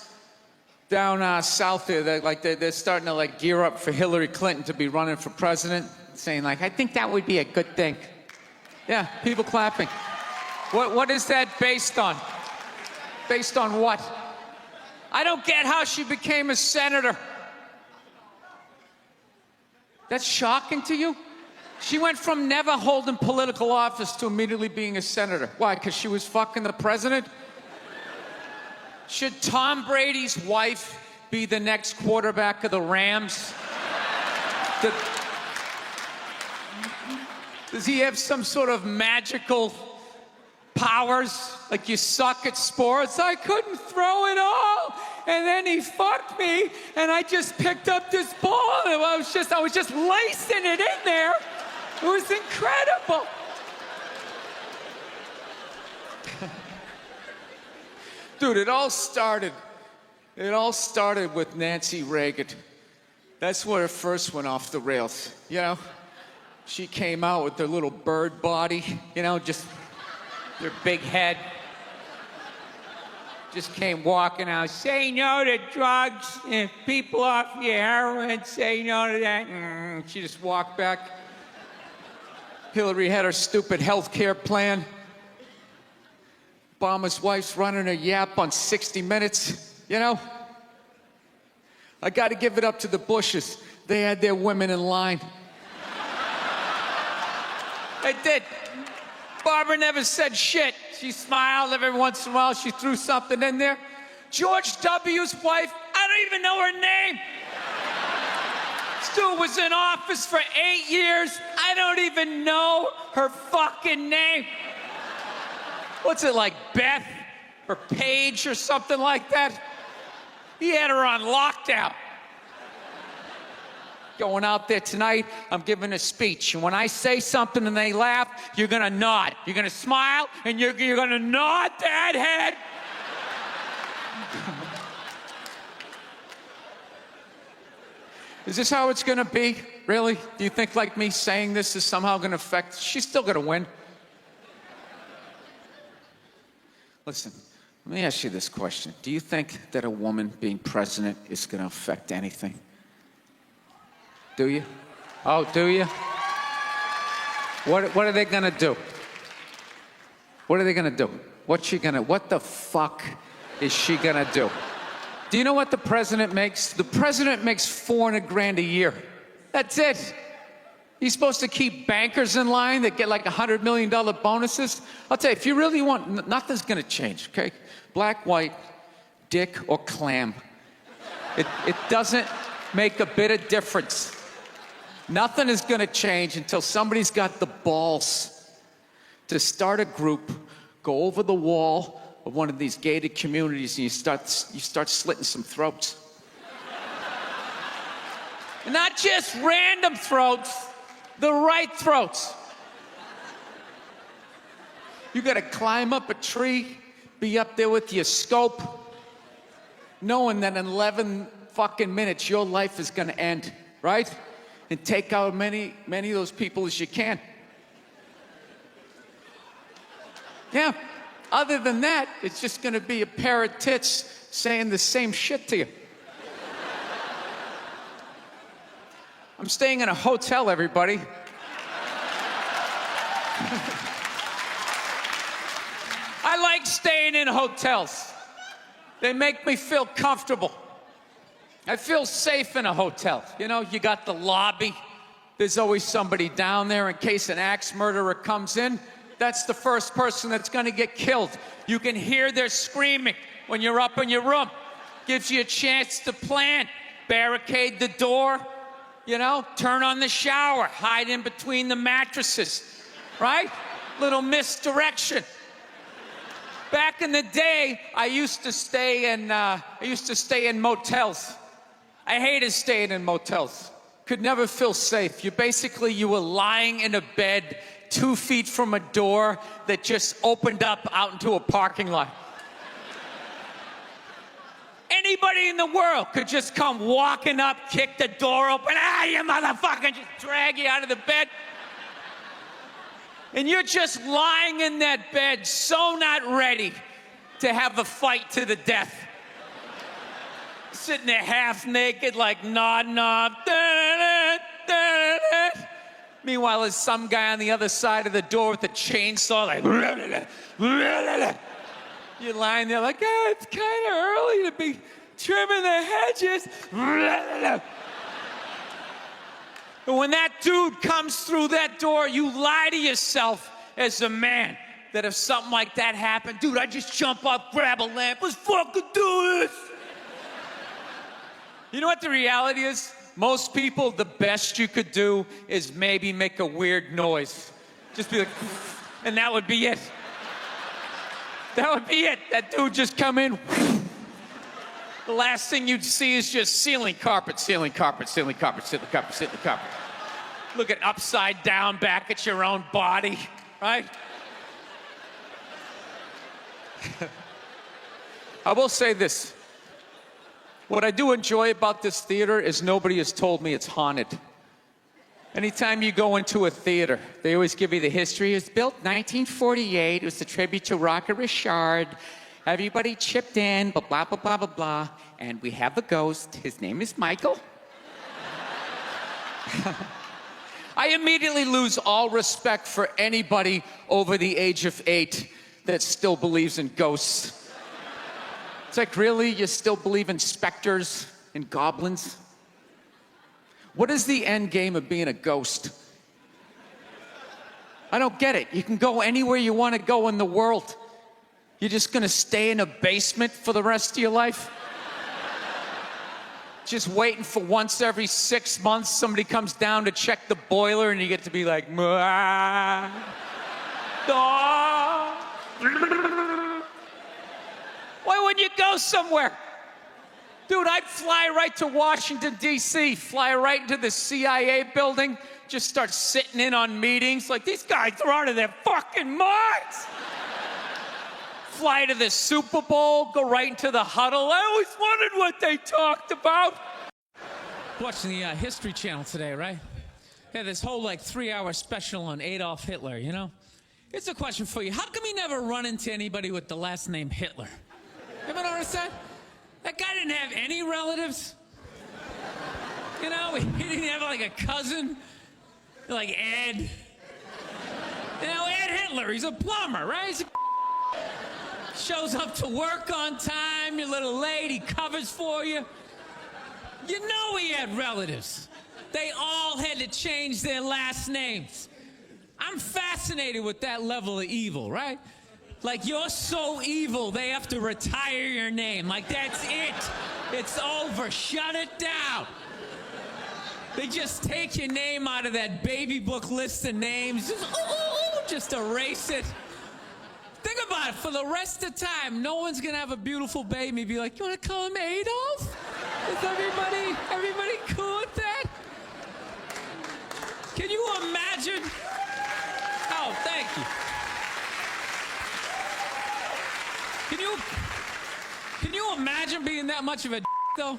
down south here that they're starting to gear up for Hillary Clinton to be running for president, saying I think that would be a good thing. Yeah, people clapping. What is that based on? Based on what? I don't get how she became a senator. That's shocking to you? She went from never holding political office to immediately being a senator. Why? Because she was fucking the president? Should Tom Brady's wife be the next quarterback of the Rams? Does he have some sort of magical powers? Like, you suck at sports? I couldn't throw it all, and then he fucked me, and I just picked up this ball, and I was just lacing it in there. It was incredible. Dude, it all started with Nancy Reagan. That's where it first went off the rails, you know? She came out with her little bird body, you know, just her big head. Just came walking out, say no to drugs, and people off your heroin, say no to that. She just walked back. Hillary had her stupid health care plan. Obama's wife's running her yap on 60 Minutes, you know? I got to give it up to the Bushes. They had their women in line. They did. Barbara never said shit. She smiled every once in a while. She threw something in there. George W.'s wife, I don't even know her name. Stu was in office for 8 years. I don't even know her fucking name. What's it, like Beth or Paige or something like that? He had her on lockdown. Going out there tonight, I'm giving a speech. And when I say something and they laugh, you're going to nod. You're going to smile, and you're going to nod that head. Is this how it's going to be? Really? Do you think like me saying this is somehow going to affect? She's still going to win. Listen, let me ask you this question. Do you think that a woman being president is going to affect anything? Do you? Oh, do you? What are they going to do? What are they going to do? What the fuck is she going to do? Do you know what the president makes? The president makes $400,000 a year. That's it. He's supposed to keep bankers in line that get like $100 million bonuses. I'll tell you, if you really want, nothing's going to change, okay? Black, white, dick, or clam. It doesn't make a bit of difference. Nothing is going to change until somebody's got the balls to start a group, go over the wall of one of these gated communities, and you start slitting some throats. And not just random throats, the right throats. You got to climb up a tree, be up there with your scope, knowing that in 11 fucking minutes your life is going to end, right? And take out many of those people as you can. Yeah. Other than that, it's just going to be a pair of tits saying the same shit to you. I'm staying in a hotel, everybody. I like staying in hotels. They make me feel comfortable. I feel safe in a hotel. You know, you got the lobby. There's always somebody down there in case an axe murderer comes in. That's the first person that's going to get killed. You can hear their screaming when you're up in your room. Gives you a chance to plan. Barricade the door, you know, turn on the shower, hide in between the mattresses, right? Little misdirection. Back in the day, I used to stay in motels. I hated staying in motels. Could never feel safe. You were lying in a bed 2 feet from a door that just opened up out into a parking lot. Anybody in the world could just come walking up, kick the door open, you motherfucker, just drag you out of the bed. And you're just lying in that bed, so not ready to have a fight to the death. Sitting there half naked, like nodding off. Meanwhile, there's some guy on the other side of the door with a chainsaw, like. You're lying there, like, it's kind of early to be trimming the hedges. But when that dude comes through that door, you lie to yourself as a man that if something like that happened, dude, I'd just jump up, grab a lamp, let's fucking do this. You know what the reality is? Most people, the best you could do is maybe make a weird noise. Just be like, and that would be it. That would be it. That dude just come in. The last thing you'd see is just ceiling carpet, ceiling carpet, ceiling carpet, ceiling carpet, ceiling carpet. Looking upside down back at your own body, right? I will say this. What I do enjoy about this theater is nobody has told me it's haunted. Anytime you go into a theater, they always give you the history. It was built 1948. It was a tribute to Rocket Richard. Everybody chipped in, blah, blah, blah, blah, blah, blah. And we have a ghost. His name is Michael. I immediately lose all respect for anybody over the age of 8 that still believes in ghosts. It's like, really? You still believe in specters and goblins? What is the end game of being a ghost? I don't get it. You can go anywhere you want to go in the world. You're just going to stay in a basement for the rest of your life? Just waiting for once every 6 months somebody comes down to check the boiler and you get to be like, why wouldn't you go somewhere? Dude, I'd fly right to Washington, D.C., fly right into the CIA building, just start sitting in on meetings. Like, these guys are out of their fucking minds. Fly to the Super Bowl, go right into the huddle. I always wondered what they talked about. Watching the History Channel today, right? Yeah, this whole, like, 3-hour special on Adolf Hitler, you know? Here's a question for you. How come you never run into anybody with the last name Hitler? You ever notice that? That guy didn't have any relatives. You know, he didn't have like a cousin, like Ed. You know, Ed Hitler, he's a plumber, right? Shows up to work on time, you're a little late, he covers for you. You know he had relatives. They all had to change their last names. I'm fascinated with that level of evil, right? Like, you're so evil, they have to retire your name. Like, that's it. It's over. Shut it down. They just take your name out of that baby book list of names. Just erase it. Think about it. For the rest of the time, no one's going to have a beautiful baby and be like, you want to call him Adolf? Is everybody cool with that? Can you imagine? Oh, thank you. Can you imagine being that much of a though?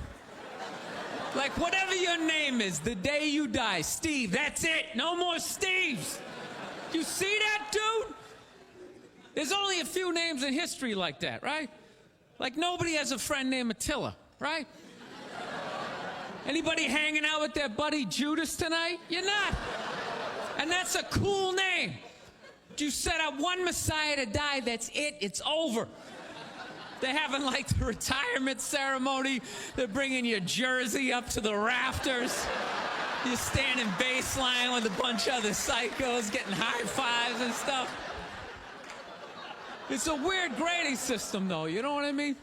Like, whatever your name is, the day you die, Steve, that's it. No more Steves. You see that, dude? There's only a few names in history like that, right? Like, nobody has a friend named Attila, right? Anybody hanging out with their buddy Judas tonight? You're not. And that's a cool name. You set up one Messiah to die, that's it, it's over. They're having like the retirement ceremony. They're bringing your jersey up to the rafters. You're standing baseline with a bunch of other psychos getting high fives and stuff. It's a weird grading system though, you know what I mean?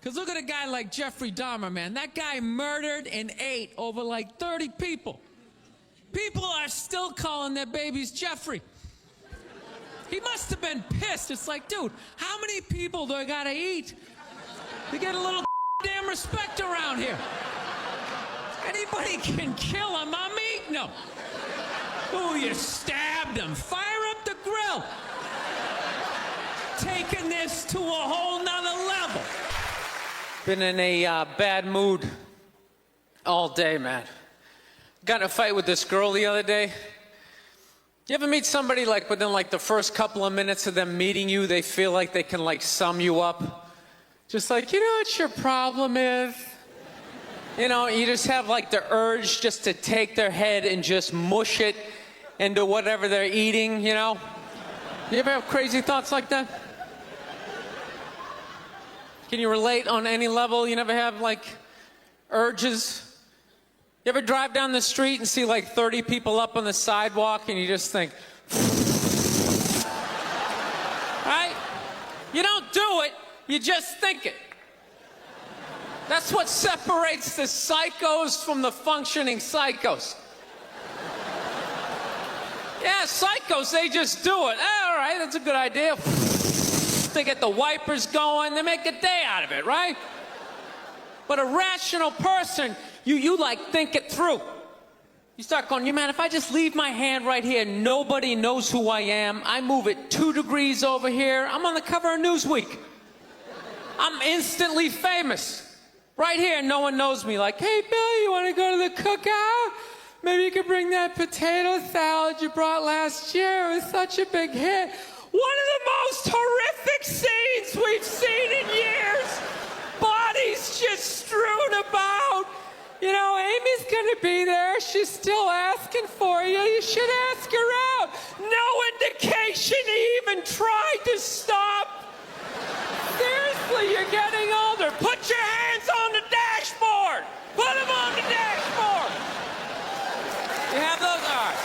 Because look at a guy like Jeffrey Dahmer, man. That guy murdered and ate over like 30 people. People are still calling their babies Jeffrey. He must have been pissed. It's like, dude, how many people do I gotta eat to get a little damn respect around here? Anybody can kill him, I'm eating him. Ooh, you stabbed him. Fire up the grill. Taking this to a whole nother level. Been in a bad mood all day, man. Got in a fight with this girl the other day. You ever meet somebody like within like the first couple of minutes of them meeting you, they feel like they can like sum you up? Just like, you know what your problem is? You know, you just have like the urge just to take their head and just mush it into whatever they're eating, you know? You ever have crazy thoughts like that? Can you relate on any level? You never have like urges? You ever drive down the street and see like 30 people up on the sidewalk and you just think, right? You don't do it, you just think it. That's what separates the psychos from the functioning psychos. Yeah, psychos, they just do it. All right, that's a good idea. They get the wipers going, they make a day out of it, right? But a rational person, you like think it through. You start going, you man, if I just leave my hand right here, nobody knows who I am. I move it 2 degrees over here. I'm on the cover of Newsweek. I'm instantly famous. Right here, no one knows me. Like, hey, Bill, you want to go to the cookout? Maybe you could bring that potato salad you brought last year. It was such a big hit. One of the most horrific scenes we've seen in years. Bodies just strewn about. You know, Amy's gonna be there. She's still asking for you. You should ask her out. No indication he even tried to stop. Seriously, you're getting older. Put your hands on the dashboard. Put them on the dashboard. You have those? All right.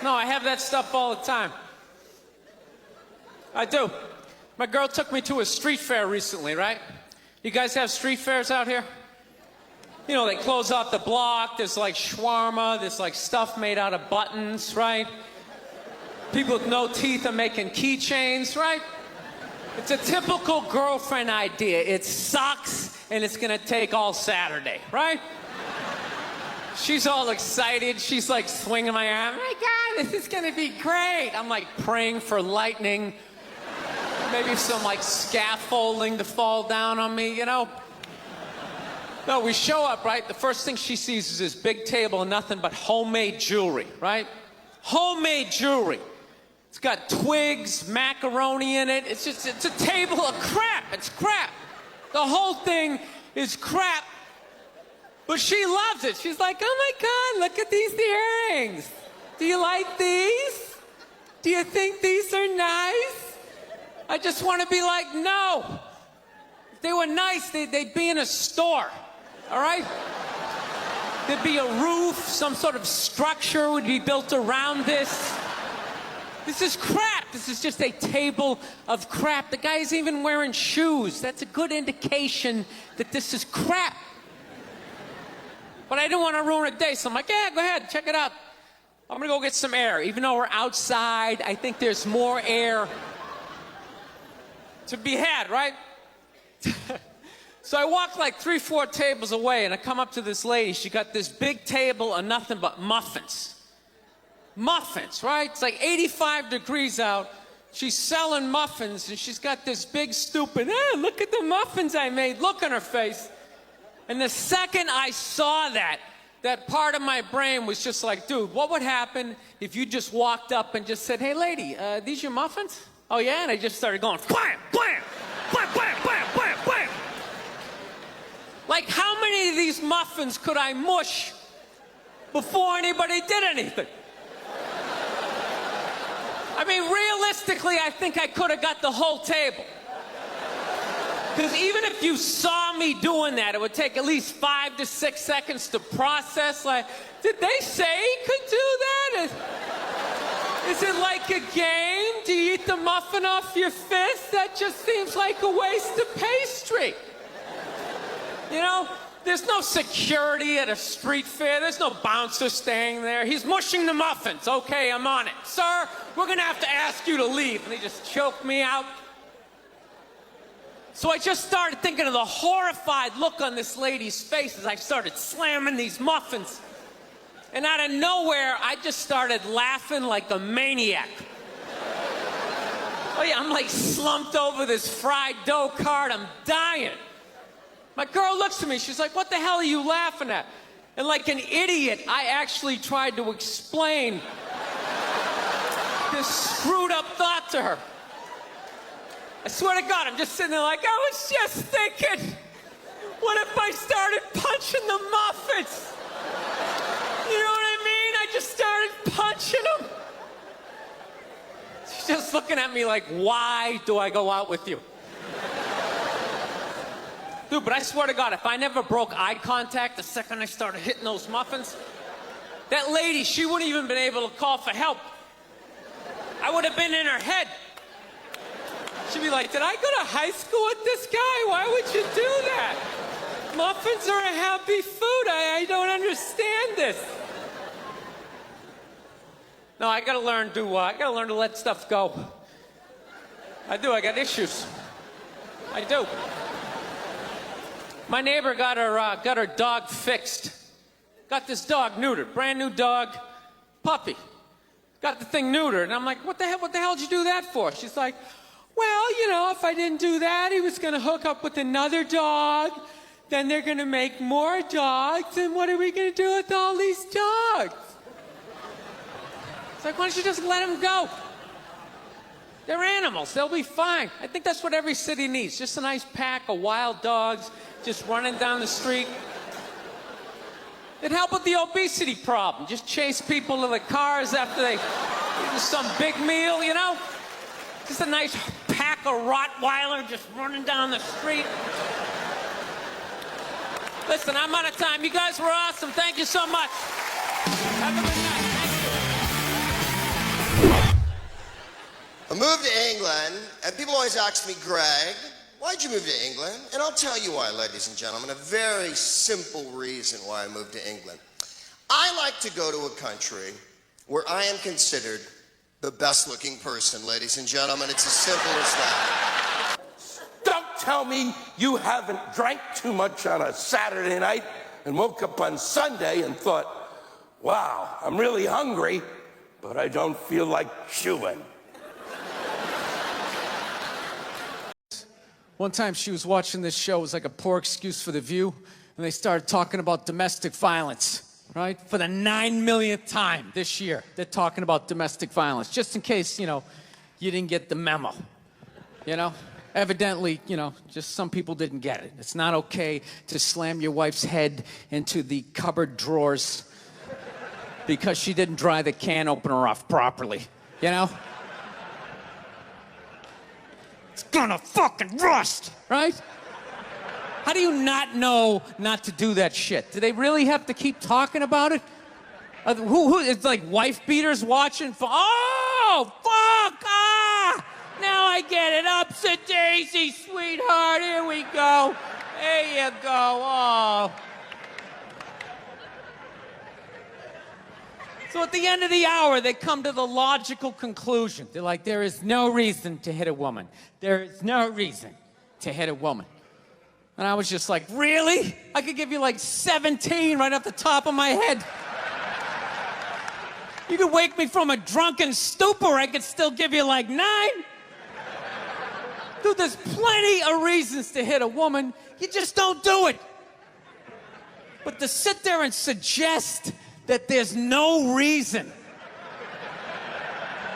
No, I have that stuff all the time. I do. My girl took me to a street fair recently, right? You guys have street fairs out here? You know, they close off the block. There's like shawarma. There's like stuff made out of buttons, right? People with no teeth are making keychains, right? It's a typical girlfriend idea. It sucks, and it's gonna take all Saturday, right? She's all excited. She's like swinging my arm. Oh my God, this is gonna be great. I'm like praying for lightning. Maybe some like scaffolding to fall down on me, you know? No, we show up, right? The first thing she sees is this big table and nothing but homemade jewelry, right? Homemade jewelry. It's got twigs, macaroni in it. It's a table of crap. It's crap. The whole thing is crap. But she loves it. She's like, oh my God, look at these earrings. Do you like these? Do you think these are nice? I just want to be like, no. If they were nice, they'd be in a store, all right? There'd be a roof, some sort of structure would be built around this. This is crap. This is just a table of crap. The guy's even wearing shoes. That's a good indication that this is crap. But I didn't want to ruin a day, so I'm like, yeah, go ahead, check it out. I'm gonna go get some air. Even though we're outside, I think there's more air to be had, right? So I walk like 3-4 tables away, and I come up to this lady. She got this big table of nothing but muffins. Muffins, right? It's like 85 degrees out. She's selling muffins, and she's got this big stupid, look at the muffins I made, look on her face. And the second I saw that part of my brain was just like, dude, what would happen if you just walked up and just said, hey, lady, these your muffins? Oh, yeah? And I just started going, blam, blam, blam, blam, blam, blam, blam. Like, how many of these muffins could I mush before anybody did anything? I mean, realistically, I think I could have got the whole table. Because even if you saw me doing that, it would take at least 5 to 6 seconds to process. Like, did they say he could do that? Is it like a game? Do you eat the muffin off your fist? That just seems like a waste of pastry. You know, there's no security at a street fair. There's no bouncer staying there. He's mushing the muffins. Okay, I'm on it. Sir, we're gonna have to ask you to leave. And he just choked me out. So I just started thinking of the horrified look on this lady's face as I started slamming these muffins. And out of nowhere, I just started laughing like a maniac. Oh yeah, I'm like slumped over this fried dough cart. I'm dying. My girl looks at me, she's like, what the hell are you laughing at? And like an idiot, I actually tried to explain this screwed up thought to her. I swear to God, I'm just sitting there like, I was just thinking, what if I started punching the muffins? You know what I mean? I just started punching them. She's just looking at me like, why do I go out with you? Dude, but I swear to God, if I never broke eye contact the second I started hitting those muffins, that lady, she wouldn't even been able to call for help. I would have been in her head. She'd be like, did I go to high school with this guy? Why would you do that? Muffins are a happy food. I don't understand this. No, I gotta learn to let stuff go. I do, I got issues. I do. My neighbor got her dog fixed. Got this dog neutered, brand new dog, puppy. Got the thing neutered, and I'm like, what the hell did you do that for? She's like, well, you know, if I didn't do that, he was gonna hook up with another dog, then they're gonna make more dogs, and what are we gonna do with all these dogs? It's like, why don't you just let them go? They're animals, they'll be fine. I think that's what every city needs, just a nice pack of wild dogs just running down the street. It'd help with the obesity problem. Just chase people to the cars after they eat some big meal, you know? Just a nice pack of Rottweiler just running down the street. Listen, I'm out of time. You guys were awesome. Thank you so much. Have a good night. I moved to England, and people always ask me, Greg, why'd you move to England? And I'll tell you why, ladies and gentlemen, a very simple reason why I moved to England. I like to go to a country where I am considered the best looking person, ladies and gentlemen. It's as simple as that. Don't tell me you haven't drank too much on a Saturday night and woke up on Sunday and thought, wow, I'm really hungry, but I don't feel like chewing. One time she was watching this show, it was like a poor excuse for The View, and they started talking about domestic violence, right? For the 9 millionth time this year, they're talking about domestic violence, just in case, you didn't get the memo, Evidently, just some people didn't get it. It's not okay to slam your wife's head into the cupboard drawers because she didn't dry the can opener off properly, It's gonna fucking rust, right? How do you not know not to do that shit? Do they really have to keep talking about it? It's like wife beaters watching? Oh, fuck! Ah! Now I get it. Upset daisy, sweetheart. Here we go. There you go. Oh. So at the end of the hour, they come to the logical conclusion. They're like, there is no reason to hit a woman. There is no reason to hit a woman. And I was just like, really? I could give you like 17 right off the top of my head. You could wake me from a drunken stupor, I could still give you like 9. Dude, there's plenty of reasons to hit a woman. You just don't do it. But to sit there and suggest that there's no reason.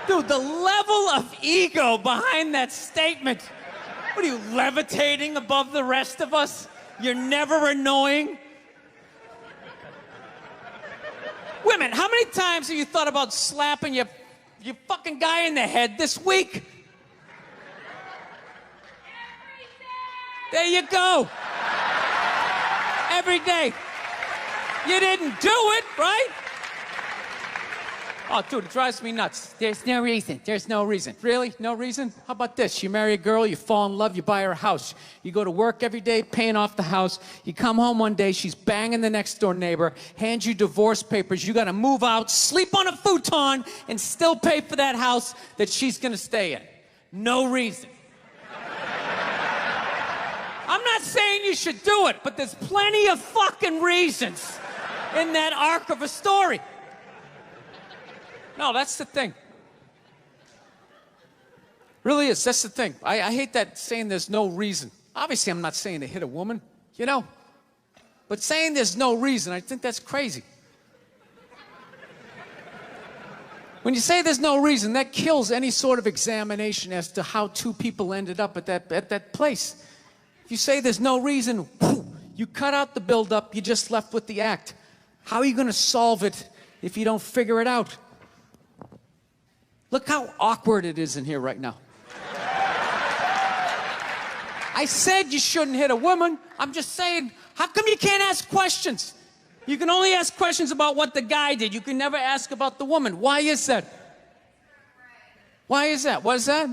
Dude, the level of ego behind that statement. What are you, levitating above the rest of us? You're never annoying? Women, how many times have you thought about slapping your fucking guy in the head this week? There you go. Every day. You didn't do it, right? Oh, dude, it drives me nuts. There's no reason. There's no reason. Really? No reason? How about this? You marry a girl, you fall in love, you buy her a house. You go to work every day, paying off the house. You come home one day, she's banging the next door neighbor, hands you divorce papers. You got to move out, sleep on a futon, and still pay for that house that she's going to stay in. No reason. I'm not saying you should do it, but there's plenty of fucking reasons in that arc of a story. No, that's the thing. Really is. That's the thing. I hate that saying there's no reason. Obviously, I'm not saying to hit a woman, But saying there's no reason, I think that's crazy. When you say there's no reason, that kills any sort of examination as to how two people ended up at that place. If you say there's no reason, you cut out the build-up, you're just left with the act. How are you going to solve it if you don't figure it out? Look how awkward it is in here right now. I said you shouldn't hit a woman. I'm just saying, how come you can't ask questions? You can only ask questions about what the guy did. You can never ask about the woman. Why is that? Why is that? What is that?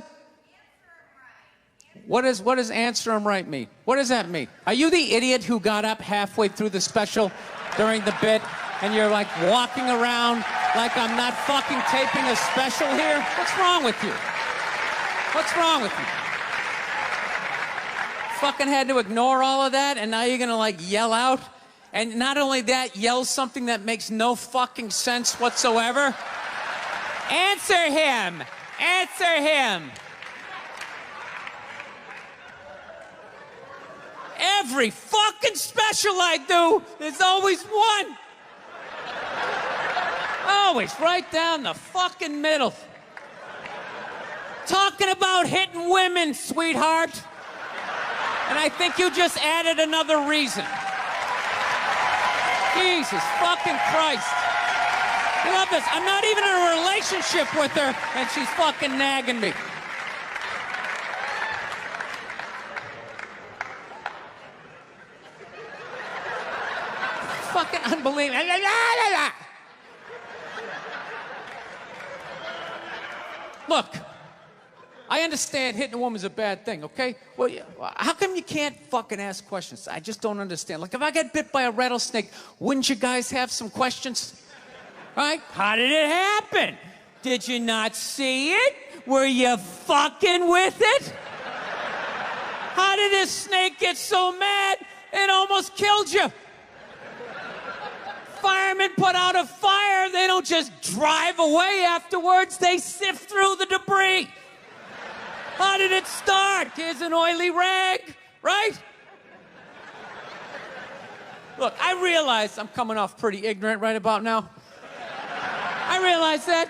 What does answer him right mean? What does that mean? Are you the idiot who got up halfway through the special during the bit and you're like walking around like I'm not fucking taping a special here? What's wrong with you? What's wrong with you? Fucking had to ignore all of that and now you're gonna like yell out? And not only that, yell something that makes no fucking sense whatsoever? Answer him! Answer him! Every fucking special I do, there's always one. Always right down the fucking middle. Talking about hitting women, sweetheart. And I think you just added another reason. Jesus fucking Christ. You love this. I'm not even in a relationship with her, and she's fucking nagging me. Fucking unbelievable. Look, I understand hitting a woman's a bad thing, okay? Well, how come you can't fucking ask questions? I just don't understand. Like, if I get bit by a rattlesnake, wouldn't you guys have some questions? Right? How did it happen? Did you not see it? Were you fucking with it? How did this snake get so mad it almost killed you? Firemen put out a fire, they don't just drive away afterwards, they sift through the debris. How did it start? Here's an oily rag, right? Look, I realize I'm coming off pretty ignorant right about now. I realize that.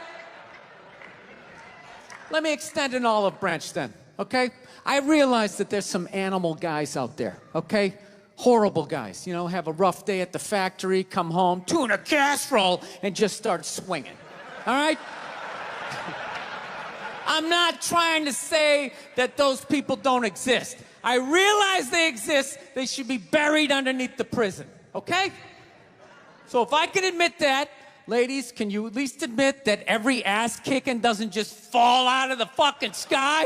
Let me extend an olive branch then, okay? I realize that there's some animal guys out there, okay? Horrible guys, you know, have a rough day at the factory, come home, tuna casserole, and just start swinging, all right? I'm not trying to say that those people don't exist. I realize they exist. They should be buried underneath the prison, okay? So if I can admit that, ladies, can you at least admit that every ass kicking doesn't just fall out of the fucking sky?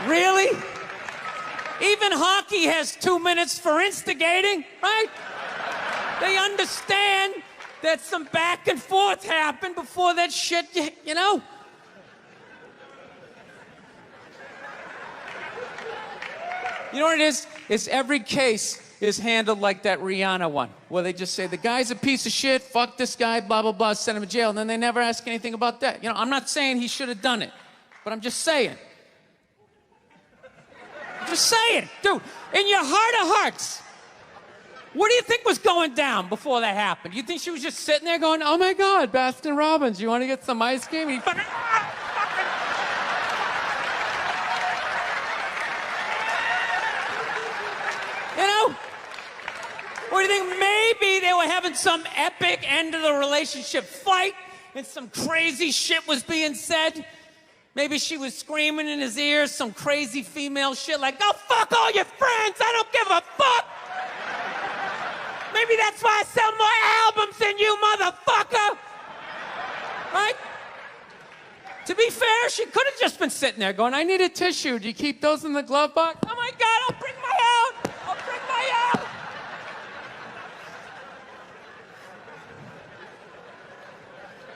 Really? Even hockey has 2 minutes for instigating, right? They understand that some back and forth happened before that shit, you know? You know what it is? It's every case is handled like that Rihanna one, where they just say, the guy's a piece of shit, fuck this guy, blah, blah, blah, send him to jail, and then they never ask anything about that. You know, I'm not saying he should have done it, but I'm just saying. I'm just saying, dude, in your heart of hearts, what do you think was going down before that happened? You think she was just sitting there going, oh my God, Baskin Robbins, you want to get some ice cream? And he fucking, you know? Or do you think maybe they were having some epic end of the relationship fight and some crazy shit was being said? Maybe she was screaming in his ears some crazy female shit like, go fuck all your friends, I don't give a fuck! Maybe that's why I sell more albums than you, motherfucker! Right? To be fair, she could have just been sitting there going, I need a tissue. Do you keep those in the glove box? Oh my God, I'll bring my out! I'll bring my out!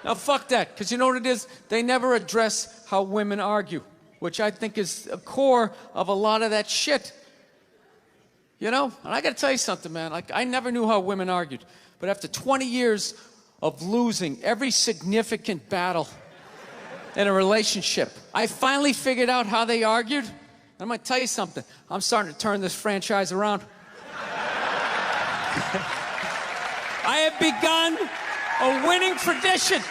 Now, fuck that, because you know what it is? They never address how women argue, which I think is a core of a lot of that shit. You know? And I gotta tell you something, man. Like, I never knew how women argued. But after 20 years of losing every significant battle in a relationship, I finally figured out how they argued. I'm gonna tell you something. I'm starting to turn this franchise around. I have begun a winning tradition.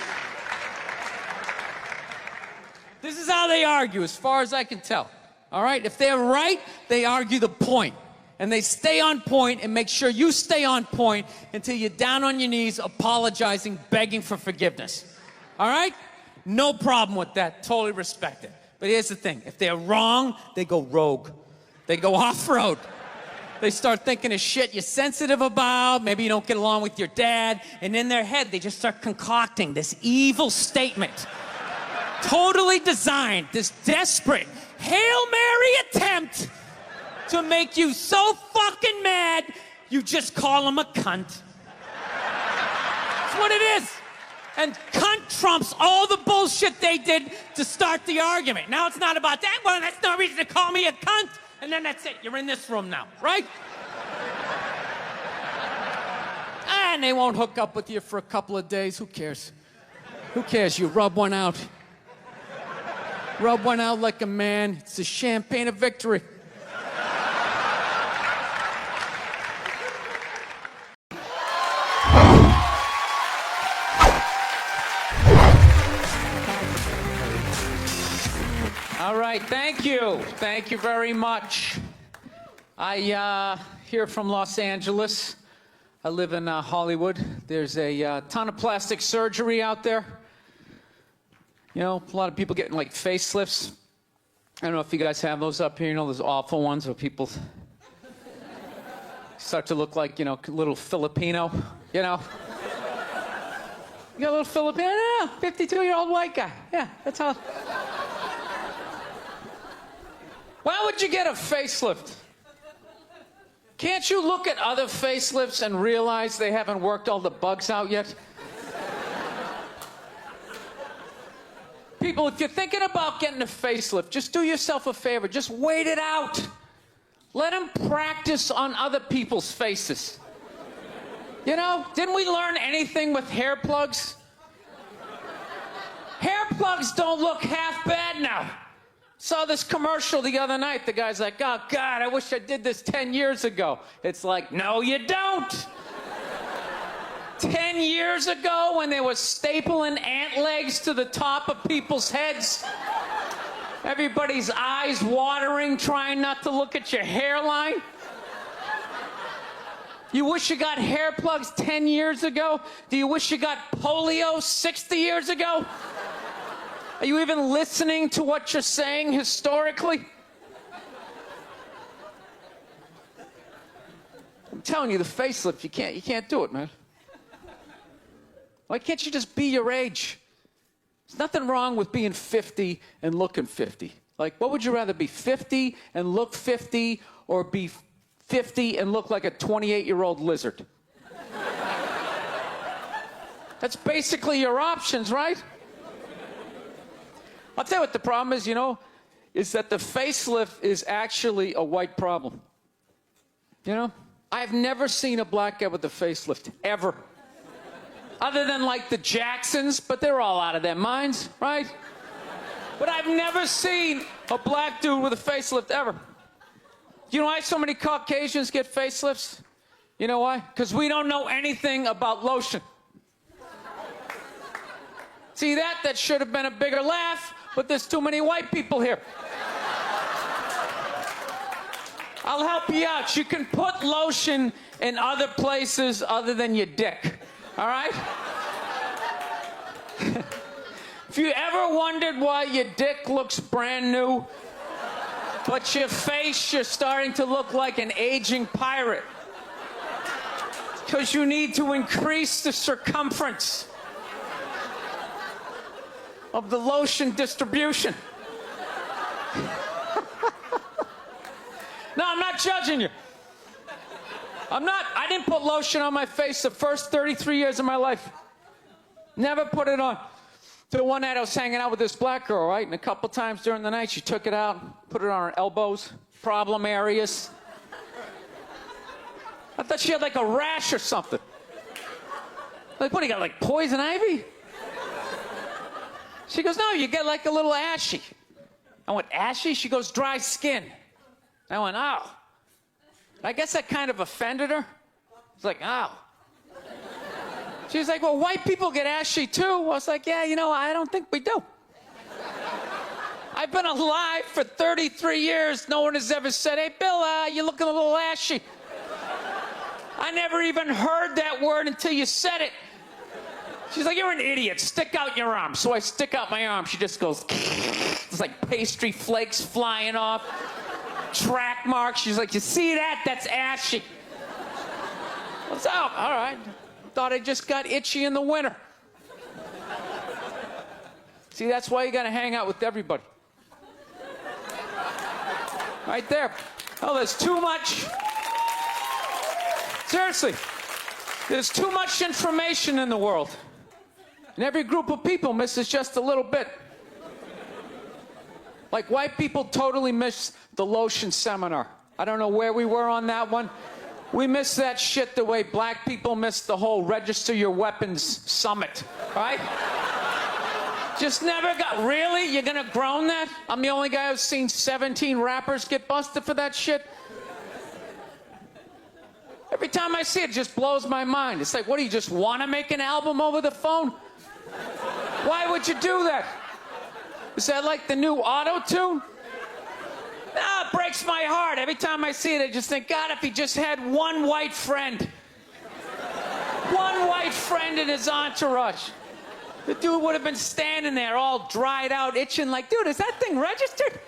This is how they argue, as far as I can tell. All right? If they're right, they argue the point. And they stay on point and make sure you stay on point until you're down on your knees, apologizing, begging for forgiveness. All right? No problem with that. Totally respect it. But here's the thing. If they're wrong, they go rogue. They go off-road. They start thinking of shit you're sensitive about. Maybe you don't get along with your dad. And in their head, they just start concocting this evil statement. Totally designed, this desperate Hail Mary attempt to make you so fucking mad, you just call him a cunt. That's what it is. And cunt trumps all the bullshit they did to start the argument. Now it's not about that. Well, that's no reason to call me a cunt. And then that's it. You're in this room now, right? And they won't hook up with you for a couple of days. Who cares? Who cares? You rub one out. Rub one out like a man. It's the champagne of victory. All right, thank you. Thank you very much. I here from Los Angeles. I live in Hollywood. There's a ton of plastic surgery out there. You know, a lot of people getting like facelifts. I don't know if you guys have those up here. You know, those awful ones where people start to look like, you know, little Filipino, you know. You got a little Filipino? Yeah, 52-year-old white guy. Yeah, that's how. Why would you get a facelift? Can't you look at other facelifts and realize they haven't worked all the bugs out yet? people, if you're thinking about getting a facelift, just do yourself a favor. Just wait it out. Let them practice on other people's faces. You know, didn't we learn anything with hair plugs? Hair plugs don't look half bad now. Saw this commercial the other night. The guy's like, oh, God, I wish I did this 10 years ago. It's like, no, you don't. 10 years ago when they were stapling ant legs to the top of people's heads, everybody's eyes watering, trying not to look at your hairline. You wish you got hair plugs 10 years ago? Do you wish you got polio 60 years ago? Are you even listening to what you're saying historically? I'm telling you, the facelift, you can't do it, man. Why can't you just be your age? There's nothing wrong with being 50 and looking 50. Like, what would you rather be, 50 and look 50, or be 50 and look like a 28-year-old lizard? That's basically your options, right? I'll tell you what the problem is, you know, is that the facelift is actually a white problem. You know? I've never seen a black guy with a facelift, ever. Other than, like, the Jacksons, but they're all out of their minds, right? But I've never seen a black dude with a facelift, ever. You know why so many Caucasians get facelifts? You know why? Because we don't know anything about lotion. See that? That should have been a bigger laugh, but there's too many white people here. I'll help you out. You can put lotion in other places other than your dick. All right? If you ever wondered why your dick looks brand new, but your face, you're starting to look like an aging pirate, because you need to increase the circumference of the lotion distribution. No, I'm not judging you. I didn't put lotion on my face the first 33 years of my life. Never put it on. The one night I was hanging out with this black girl, right? And a couple times during the night, she took it out, put it on her elbows, problem areas. I thought she had like a rash or something. Like, what, do you got, like poison ivy? She goes, no, you get like a little ashy. I went, ashy? She goes, dry skin. I went, oh. I guess that kind of offended her. It's like, oh. She was like, well, white people get ashy too. I was like, yeah, you know, I don't think we do. I've been alive for 33 years. No one has ever said, hey, Bill, you're looking a little ashy. I never even heard that word until you said it. She's like, you're an idiot. Stick out your arm. So I stick out my arm. She just goes, it's like pastry flakes flying off. Track marks. She's like, you see that? That's ashy. What's up? All right. Thought I just got itchy in the winter. See, that's why you got to hang out with everybody. Right there. Oh, there's too much. Seriously. There's too much information in the world. And every group of people misses just a little bit. Like, white people totally missed the lotion seminar. I don't know where we were on that one. We missed that shit the way black people missed the whole register your weapons summit, right? Just never got, really? You're gonna groan that? I'm the only guy who's seen 17 rappers get busted for that shit? Every time I see it, it just blows my mind. It's like, what, do you just want to make an album over the phone? Why would you do that? Is that like the new auto-tune? No, it breaks my heart. Every time I see it, I just think, God, if he just had one white friend. One white friend in his entourage. The dude would have been standing there all dried out, itching like, dude, is that thing registered?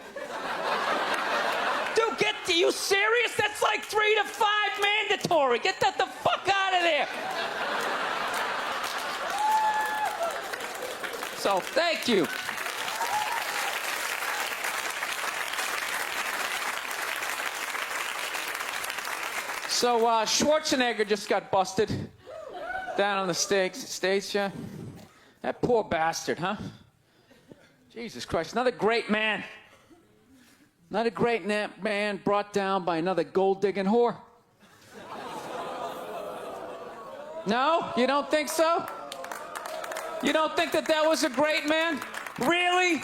Dude, are you serious? That's like 3 to 5 mandatory. Get that the fuck out of there. So, thank you. So, Schwarzenegger just got busted down on the stage, yeah? That poor bastard, huh? Jesus Christ, another great man. Another great man brought down by another gold-digging whore. No? You don't think so? You don't think that was a great man? Really?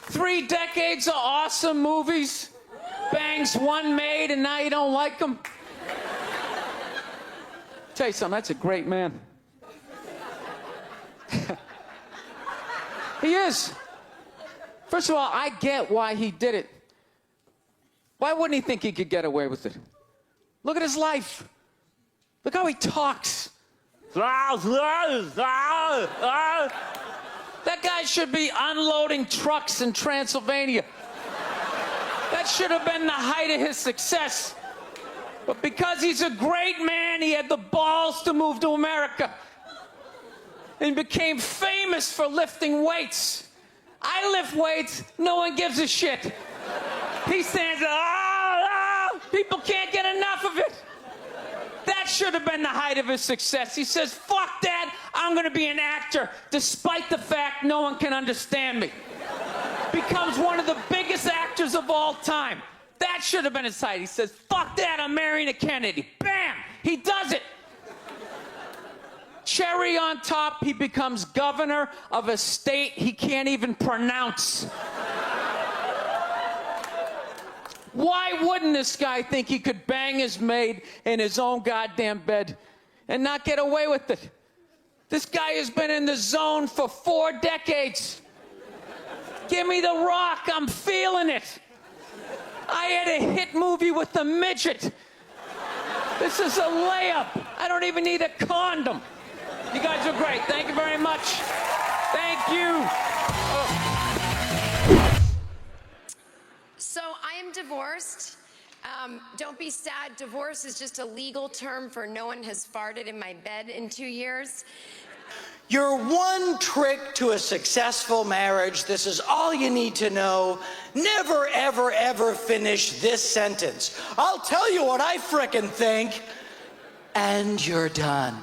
3 decades of awesome movies? Bangs one made and now you don't like him? Tell you something, that's a great man. He is. First of all, I get why he did it. Why wouldn't he think he could get away with it? Look at his life. Look how he talks. That guy should be unloading trucks in Transylvania. That should have been the height of his success. But because he's a great man, he had the balls to move to America and became famous for lifting weights. I lift weights, no one gives a shit. He stands there, people can't get enough of it. That should have been the height of his success. He says, fuck that, I'm gonna be an actor, despite the fact no one can understand me. Becomes one of the biggest actors of all time. That should have been his height. He says, fuck that, I'm marrying a Kennedy. Bam, he does it. Cherry on top, he becomes governor of a state he can't even pronounce. Why wouldn't this guy think he could bang his maid in his own goddamn bed and not get away with it? This guy has been in the zone for 4 decades. Give me the rock, I'm feeling it. I had a hit movie with a midget. This is a layup. I don't even need a condom. You guys are great. Thank you very much. Thank you. So I am divorced. Don't be sad. Divorce is just a legal term for no one has farted in my bed in 2 years. Your one trick to a successful marriage, this is all you need to know. Never, ever, ever finish this sentence. I'll tell you what I frickin' think, and you're done.